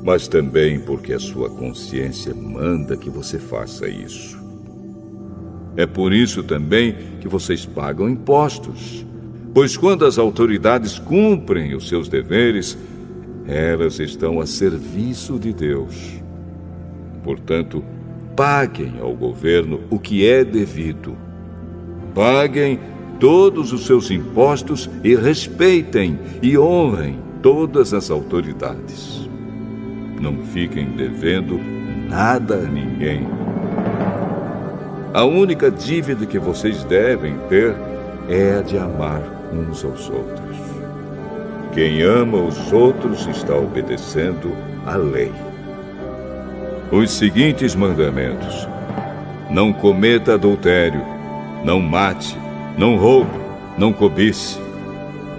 mas também porque a sua consciência manda que você faça isso. É por isso também que vocês pagam impostos, pois quando as autoridades cumprem os seus deveres, elas estão a serviço de Deus. Portanto, paguem ao governo o que é devido. Paguem todos os seus impostos e respeitem e honrem todas as autoridades. Não fiquem devendo nada a ninguém. A única dívida que vocês devem ter é a de amar uns aos outros. Quem ama os outros está obedecendo à lei. Os seguintes mandamentos: não cometa adultério, não mate, não roube, não cobice.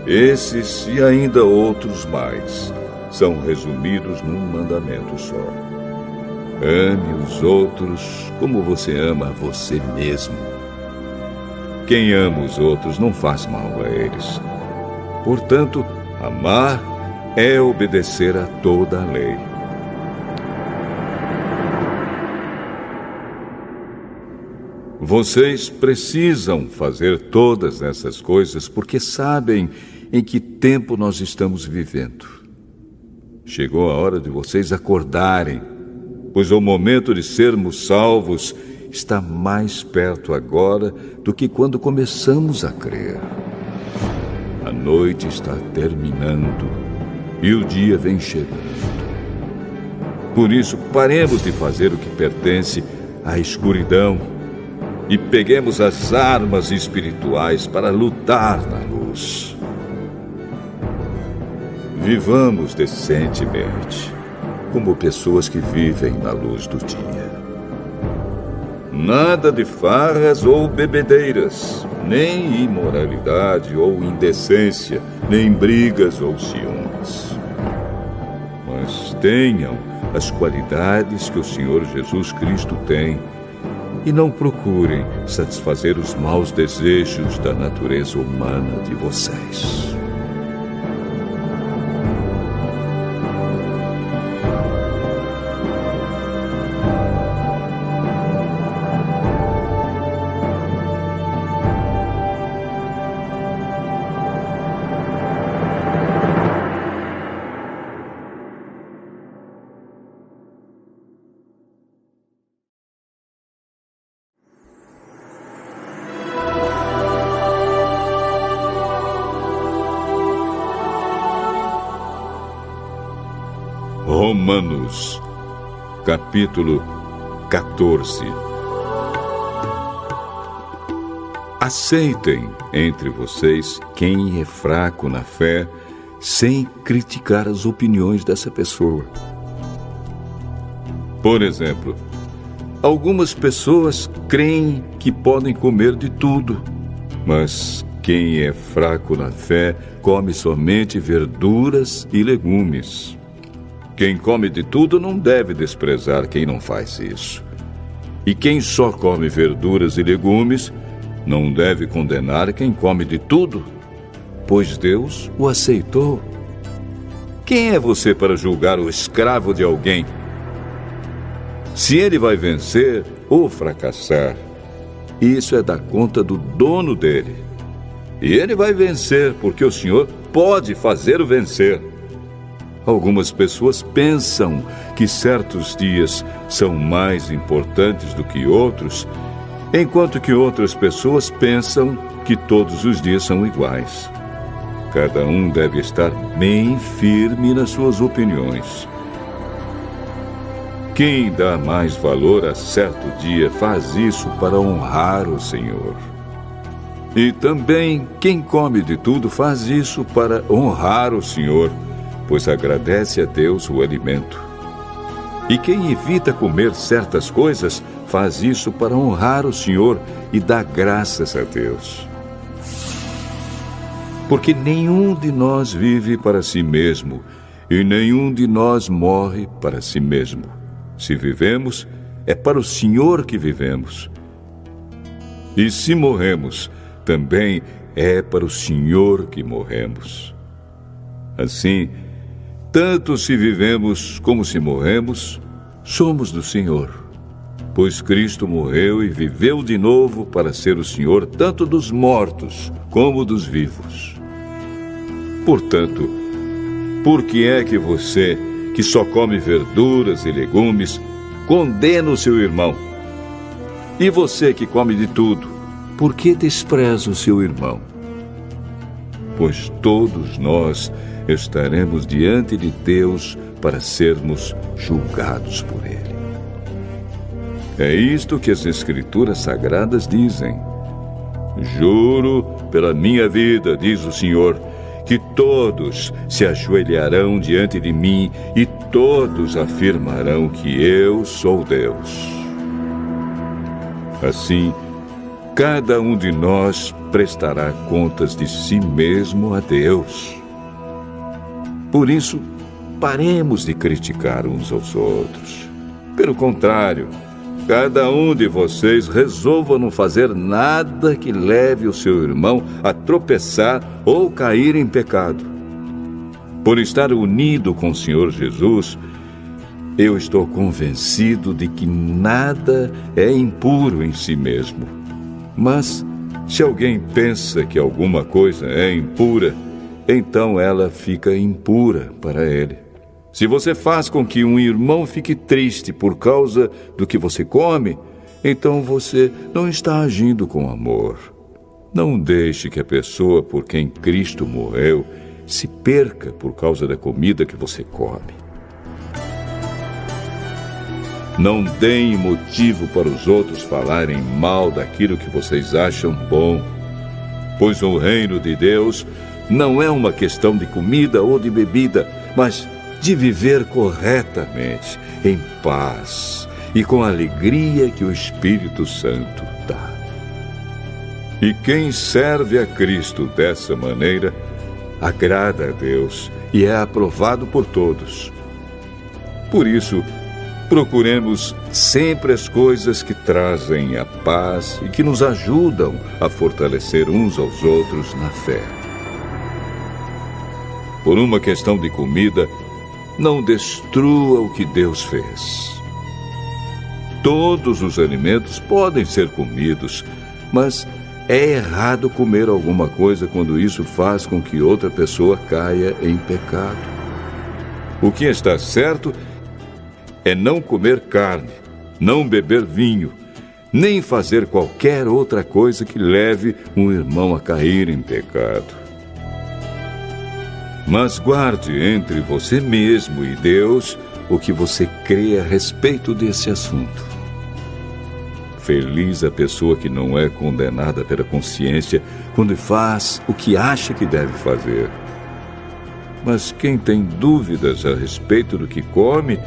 Esses e ainda outros mais são resumidos num mandamento só: ame os outros como você ama a você mesmo. Quem ama os outros não faz mal a eles. Portanto, amar é obedecer a toda a lei. Vocês precisam fazer todas essas coisas porque sabem em que tempo nós estamos vivendo. Chegou a hora de vocês acordarem, pois o momento de sermos salvos está mais perto agora do que quando começamos a crer. A noite está terminando e o dia vem chegando. Por isso, paremos de fazer o que pertence à escuridão e peguemos as armas espirituais para lutar na luz. Vivamos decentemente, como pessoas que vivem na luz do dia. Nada de farras ou bebedeiras, nem imoralidade ou indecência, nem brigas ou ciúmes. Mas tenham as qualidades que o Senhor Jesus Cristo tem e não procurem satisfazer os maus desejos da natureza humana de vocês. capítulo 14. Aceitem entre vocês quem é fraco na fé, sem criticar as opiniões dessa pessoa. Por exemplo, algumas pessoas creem que podem comer de tudo, mas quem é fraco na fé come somente verduras e legumes. Quem come de tudo não deve desprezar quem não faz isso. E quem só come verduras e legumes não deve condenar quem come de tudo, pois Deus o aceitou. Quem é você para julgar o escravo de alguém? Se ele vai vencer ou fracassar, isso é da conta do dono dele. E ele vai vencer porque o Senhor pode fazê-lo vencer. Algumas pessoas pensam que certos dias são mais importantes do que outros, enquanto que outras pessoas pensam que todos os dias são iguais. Cada um deve estar bem firme nas suas opiniões. Quem dá mais valor a certo dia faz isso para honrar o Senhor. E também quem come de tudo faz isso para honrar o Senhor, pois agradece a Deus o alimento. E quem evita comer certas coisas faz isso para honrar o Senhor e dar graças a Deus. Porque nenhum de nós vive para si mesmo, e nenhum de nós morre para si mesmo. Se vivemos, é para o Senhor que vivemos. E se morremos, também é para o Senhor que morremos. Assim, tanto se vivemos como se morremos, somos do Senhor. Pois Cristo morreu e viveu de novo para ser o Senhor tanto dos mortos como dos vivos. Portanto, por que é que você, que só come verduras e legumes, condena o seu irmão? E você que come de tudo, por que despreza o seu irmão? Pois todos nós estaremos diante de Deus para sermos julgados por Ele. É isto que as Escrituras Sagradas dizem. Juro pela minha vida, diz o Senhor, que todos se ajoelharão diante de mim e todos afirmarão que eu sou Deus. Assim, cada um de nós prestará contas de si mesmo a Deus. Por isso, paremos de criticar uns aos outros. Pelo contrário, cada um de vocês resolva não fazer nada que leve o seu irmão a tropeçar ou cair em pecado. Por estar unido com o Senhor Jesus, eu estou convencido de que nada é impuro em si mesmo. Mas, se alguém pensa que alguma coisa é impura, então ela fica impura para ele. Se você faz com que um irmão fique triste por causa do que você come, então você não está agindo com amor. Não deixe que a pessoa por quem Cristo morreu se perca por causa da comida que você come. Não deem motivo para os outros falarem mal daquilo que vocês acham bom, pois o reino de Deus não é uma questão de comida ou de bebida, mas de viver corretamente, em paz e com a alegria que o Espírito Santo dá. E quem serve a Cristo dessa maneira, agrada a Deus e é aprovado por todos. Por isso, procuremos sempre as coisas que trazem a paz e que nos ajudam a fortalecer uns aos outros na fé. Por uma questão de comida, não destrua o que Deus fez. Todos os alimentos podem ser comidos, mas é errado comer alguma coisa quando isso faz com que outra pessoa caia em pecado. O que está certo é não comer carne, não beber vinho, nem fazer qualquer outra coisa que leve um irmão a cair em pecado. Mas guarde entre você mesmo e Deus o que você crê a respeito desse assunto. Feliz a pessoa que não é condenada pela consciência quando faz o que acha que deve fazer. Mas quem tem dúvidas a respeito do que come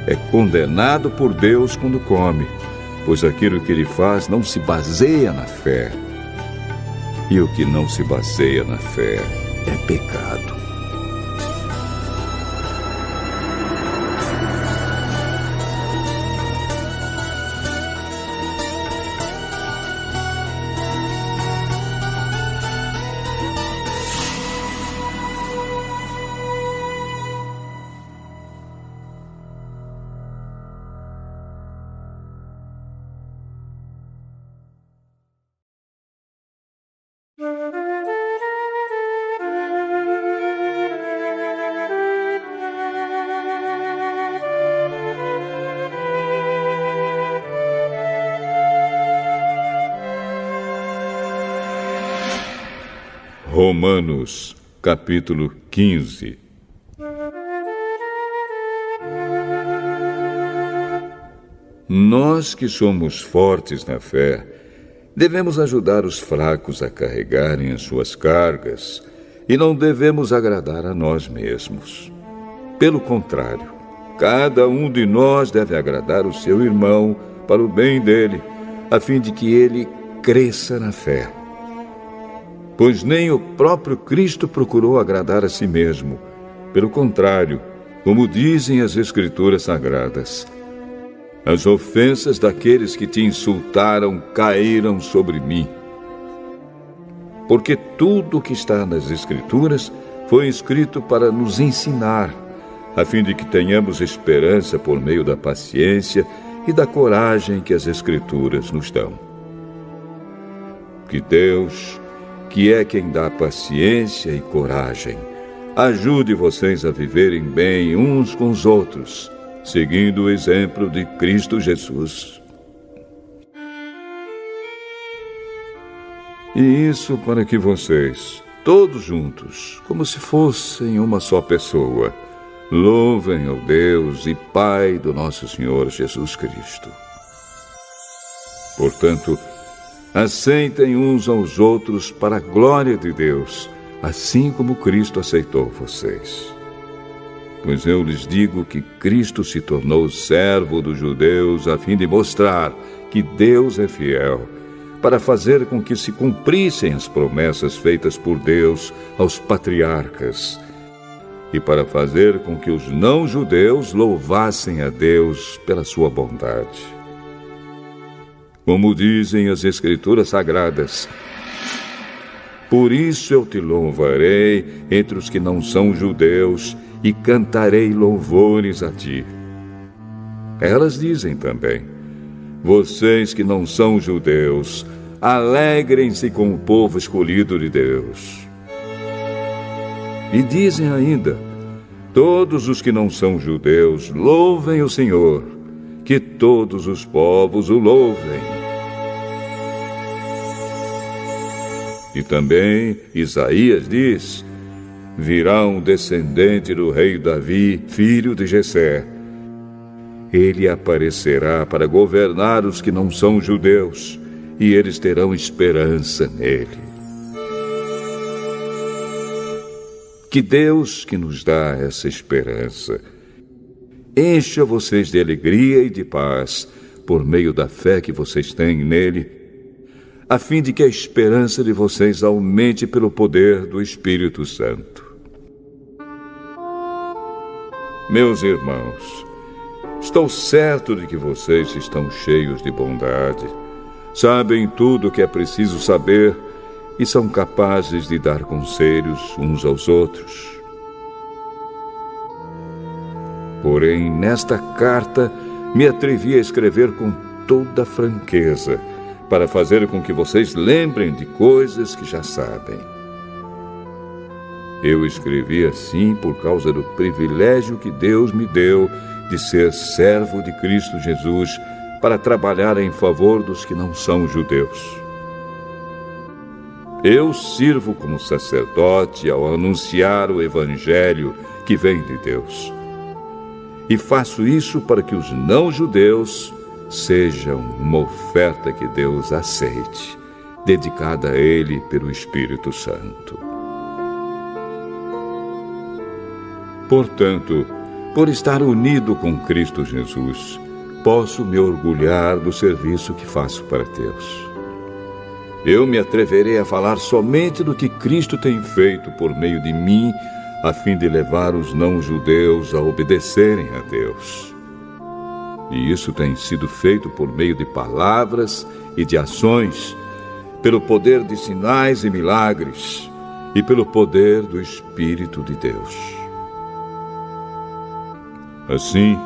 é condenado por Deus quando come, pois aquilo que ele faz não se baseia na fé. E o que não se baseia na fé é pecado. Romanos, capítulo 15. Nós que somos fortes na fé, devemos ajudar os fracos a carregarem as suas cargas e não devemos agradar a nós mesmos. Pelo contrário, cada um de nós deve agradar o seu irmão para o bem dele, a fim de que ele cresça na fé. Pois nem o próprio Cristo procurou agradar a si mesmo. Pelo contrário, como dizem as Escrituras Sagradas, as ofensas daqueles que te insultaram caíram sobre mim. Porque tudo o que está nas Escrituras foi escrito para nos ensinar, a fim de que tenhamos esperança por meio da paciência e da coragem que as Escrituras nos dão. Que Deus, que é quem dá paciência e coragem, ajude vocês a viverem bem uns com os outros, seguindo o exemplo de Cristo Jesus. E isso para que vocês, todos juntos, como se fossem uma só pessoa, louvem ao Deus e Pai do nosso Senhor Jesus Cristo. Portanto, aceitem uns aos outros para a glória de Deus, assim como Cristo aceitou vocês. Pois eu lhes digo que Cristo se tornou servo dos judeus a fim de mostrar que Deus é fiel, para fazer com que se cumprissem as promessas feitas por Deus aos patriarcas, e para fazer com que os não-judeus louvassem a Deus pela sua bondade. Como dizem as Escrituras Sagradas, por isso eu te louvarei entre os que não são judeus e cantarei louvores a ti. Elas dizem também, vocês que não são judeus, alegrem-se com o povo escolhido de Deus. E dizem ainda, todos os que não são judeus, louvem o Senhor, que todos os povos o louvem. E também Isaías diz, virá um descendente do rei Davi, filho de Jessé. Ele aparecerá para governar os que não são judeus, e eles terão esperança nele. Que Deus, que nos dá essa esperança, encha vocês de alegria e de paz, por meio da fé que vocês têm nele, a fim de que a esperança de vocês aumente pelo poder do Espírito Santo. Meus irmãos, estou certo de que vocês estão cheios de bondade, sabem tudo o que é preciso saber e são capazes de dar conselhos uns aos outros. Porém, nesta carta, me atrevi a escrever com toda franqueza, para fazer com que vocês lembrem de coisas que já sabem. Eu escrevi assim por causa do privilégio que Deus me deu de ser servo de Cristo Jesus para trabalhar em favor dos que não são judeus. Eu sirvo como sacerdote ao anunciar o Evangelho que vem de Deus. e faço isso para que os não-judeus sejam uma oferta que Deus aceite, dedicada a Ele pelo Espírito Santo. Portanto, por estar unido com Cristo Jesus, posso me orgulhar do serviço que faço para Deus. Eu me atreverei a falar somente do que Cristo tem feito por meio de mim, a fim de levar os não-judeus a obedecerem a Deus. E isso tem sido feito por meio de palavras e de ações, pelo poder de sinais e milagres e pelo poder do Espírito de Deus. Assim,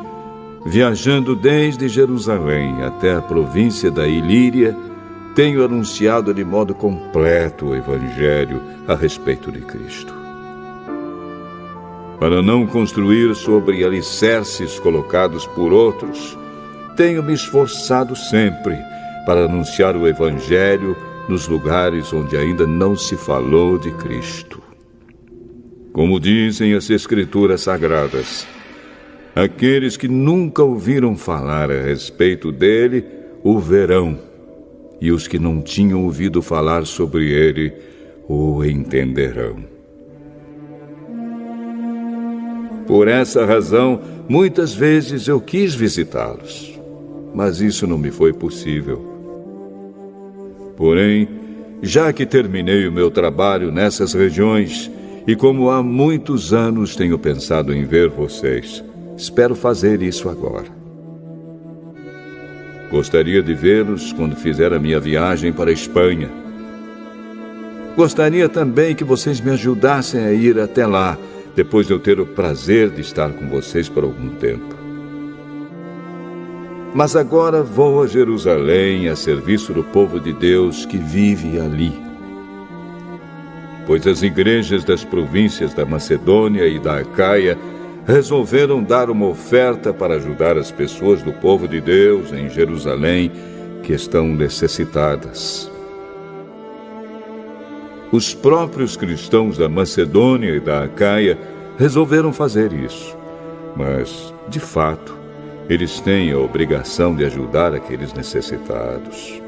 viajando desde Jerusalém até a província da Ilíria, tenho anunciado de modo completo o Evangelho a respeito de Cristo. Para não construir sobre alicerces colocados por outros, tenho me esforçado sempre para anunciar o Evangelho nos lugares onde ainda não se falou de Cristo. Como dizem as Escrituras Sagradas, aqueles que nunca ouviram falar a respeito dele o verão, e os que não tinham ouvido falar sobre ele o entenderão. Por essa razão, muitas vezes eu quis visitá-los, mas isso não me foi possível. Porém, já que terminei o meu trabalho nessas regiões, e como há muitos anos tenho pensado em ver vocês, espero fazer isso agora. Gostaria de vê-los quando fizer a minha viagem para a Espanha. Gostaria também que vocês me ajudassem a ir até lá, depois de eu ter o prazer de estar com vocês por algum tempo. Mas agora vou a Jerusalém a serviço do povo de Deus que vive ali. Pois as igrejas das províncias da Macedônia e da Acaia resolveram dar uma oferta para ajudar as pessoas do povo de Deus em Jerusalém que estão necessitadas. Os próprios cristãos da Macedônia e da Acaia resolveram fazer isso, mas, de fato, eles têm a obrigação de ajudar aqueles necessitados.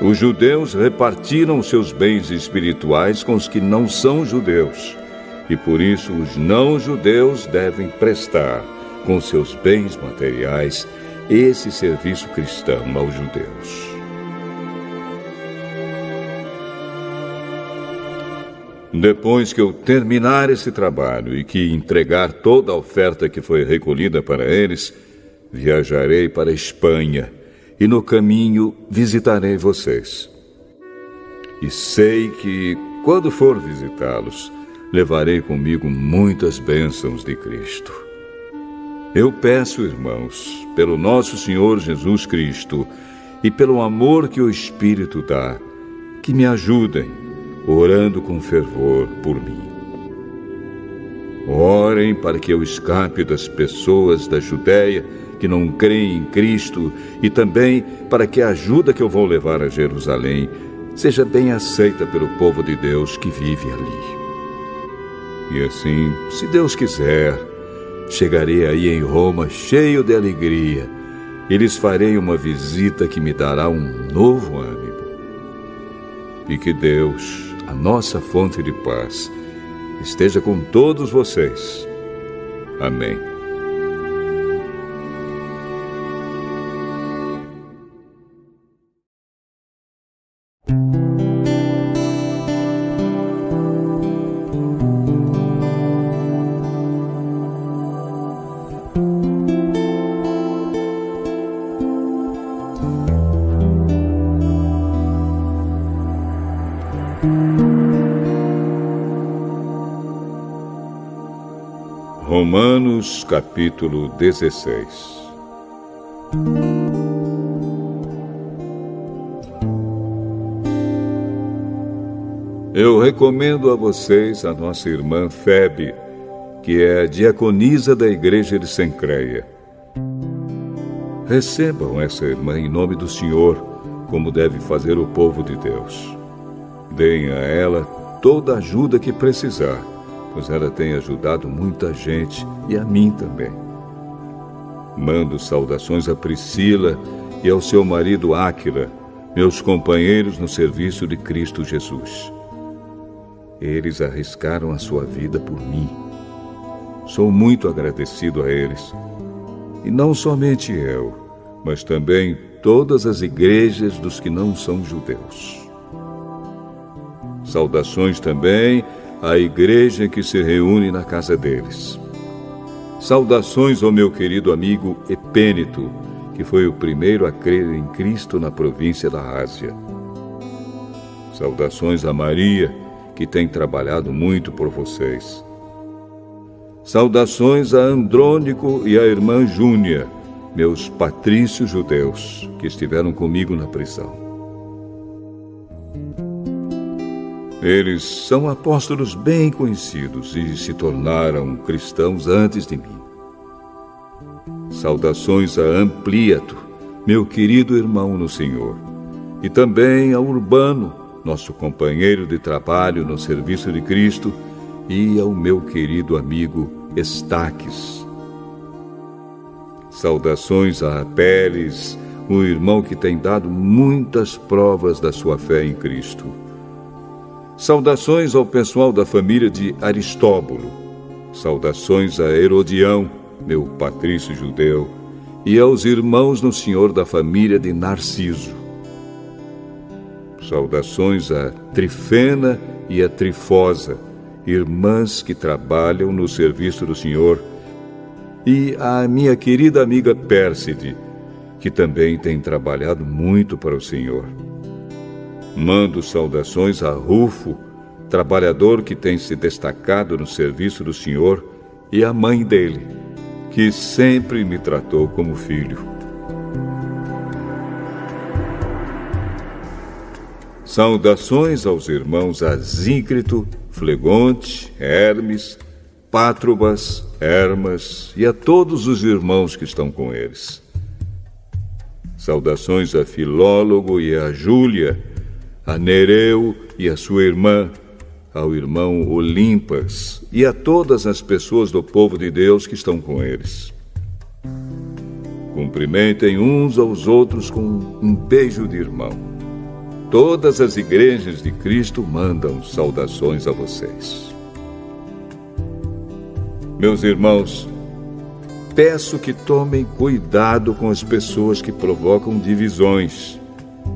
Os judeus repartiram seus bens espirituais com os que não são judeus, e por isso os não-judeus devem prestar, com seus bens materiais, esse serviço cristão aos judeus. Depois que eu terminar esse trabalho e que entregar toda a oferta que foi recolhida para eles, viajarei para a Espanha e no caminho visitarei vocês. E sei que, quando for visitá-los, levarei comigo muitas bênçãos de Cristo. Eu peço, irmãos, pelo nosso Senhor Jesus Cristo e pelo amor que o Espírito dá, que me ajudem, orando com fervor por mim. Orem para que eu escape das pessoas da Judéia que não creem em Cristo e também para que a ajuda que eu vou levar a Jerusalém seja bem aceita pelo povo de Deus que vive ali. E assim, se Deus quiser, chegarei aí em Roma cheio de alegria e lhes farei uma visita que me dará um novo ânimo. E que Deus, a nossa fonte de paz, esteja com todos vocês. Amém. Romanos capítulo 16. Eu recomendo a vocês a nossa irmã Febe, que é diaconisa da igreja de Cencreia. Recebam essa irmã em nome do Senhor, como deve fazer o povo de Deus. Deem a ela toda a ajuda que precisar, pois ela tem ajudado muita gente e a mim também. Mando saudações a Priscila e ao seu marido Áquila, meus companheiros no serviço de Cristo Jesus. Eles arriscaram a sua vida por mim. Sou muito agradecido a eles. E não somente eu, mas também todas as igrejas dos que não são judeus. Saudações também à igreja que se reúne na casa deles. Saudações ao meu querido amigo Epêneto, que foi o primeiro a crer em Cristo na província da Ásia. Saudações a Maria, que tem trabalhado muito por vocês. Saudações a Andrônico e à irmã Júnia, meus patrícios judeus, que estiveram comigo na prisão. Eles são apóstolos bem conhecidos e se tornaram cristãos antes de mim. Saudações a Ampliato, meu querido irmão no Senhor, e também a Urbano, nosso companheiro de trabalho no serviço de Cristo, e ao meu querido amigo Estaques. Saudações a Apeles, o irmão que tem dado muitas provas da sua fé em Cristo. Saudações ao pessoal da família de Aristóbulo. Saudações a Herodião, meu patrício judeu, e aos irmãos no Senhor da família de Narciso. Saudações a Trifena e a Trifosa, irmãs que trabalham no serviço do Senhor, e à minha querida amiga Pérside, que também tem trabalhado muito para o Senhor. Mando saudações a Rufo, trabalhador que tem se destacado no serviço do Senhor, e à mãe dele, que sempre me tratou como filho. Saudações aos irmãos Asíncrito, Flegonte, Hermes, Pátrobas, Hermas e a todos os irmãos que estão com eles. Saudações a Filólogo e a Júlia, a Nereu e a sua irmã, ao irmão Olimpas e a todas as pessoas do povo de Deus que estão com eles. Cumprimentem uns aos outros com um beijo de irmão. Todas as igrejas de Cristo mandam saudações a vocês. Meus irmãos, peço que tomem cuidado com as pessoas que provocam divisões,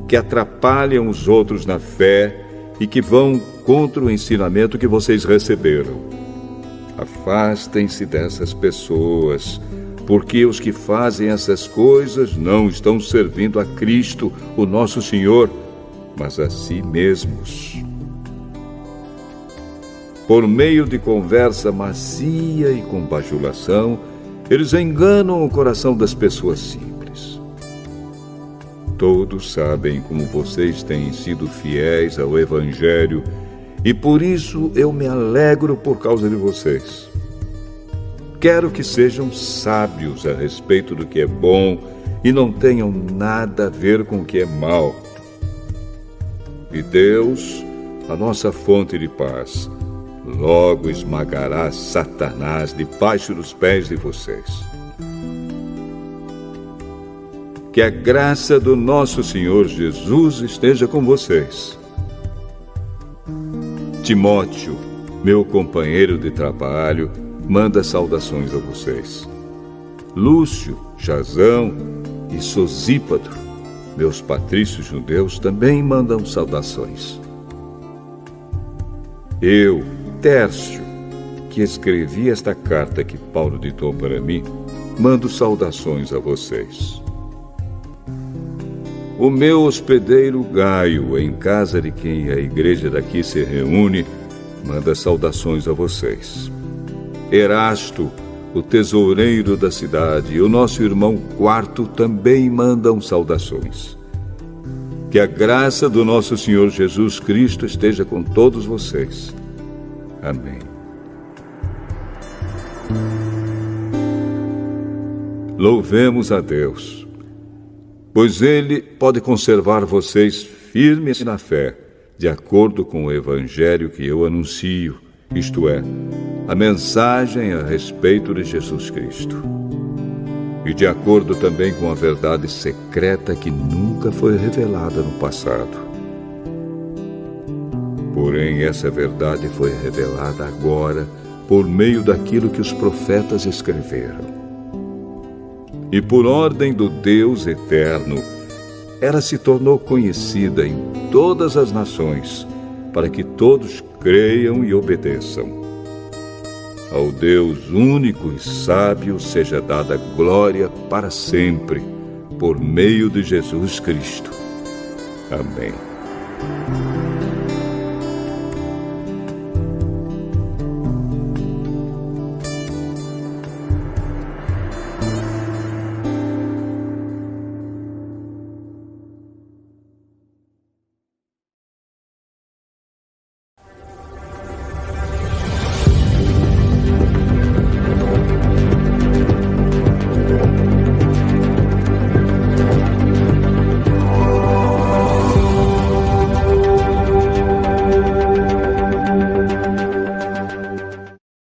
que atrapalham os outros na fé e que vão contra o ensinamento que vocês receberam. Afastem-se dessas pessoas, porque os que fazem essas coisas não estão servindo a Cristo, o nosso Senhor, mas a si mesmos. Por meio de conversa macia e com bajulação, eles enganam o coração das pessoas simples. Todos sabem como vocês têm sido fiéis ao Evangelho e por isso eu me alegro por causa de vocês. Quero que sejam sábios a respeito do que é bom e não tenham nada a ver com o que é mal. E Deus, a nossa fonte de paz, logo esmagará Satanás debaixo dos pés de vocês. Que a graça do nosso Senhor Jesus esteja com vocês. Timóteo, meu companheiro de trabalho, manda saudações a vocês. Lúcio, Jasão e Sosípatro, meus patrícios judeus, também mandam saudações. Eu, Tércio, que escrevi esta carta que Paulo ditou para mim, mando saudações a vocês. O meu hospedeiro Gaio, em casa de quem a igreja daqui se reúne, manda saudações a vocês. Erasto, o tesoureiro da cidade, e o nosso irmão Quarto também mandam saudações. Que a graça do nosso Senhor Jesus Cristo esteja com todos vocês. Amém. Louvemos a Deus, pois Ele pode conservar vocês firmes na fé, de acordo com o Evangelho que eu anuncio, isto é, a mensagem a respeito de Jesus Cristo. E de acordo também com a verdade secreta que nunca foi revelada no passado. Porém, essa verdade foi revelada agora por meio daquilo que os profetas escreveram. E por ordem do Deus eterno, ela se tornou conhecida em todas as nações, para que todos creiam e obedeçam. Ao Deus único e sábio seja dada glória para sempre, por meio de Jesus Cristo. Amém.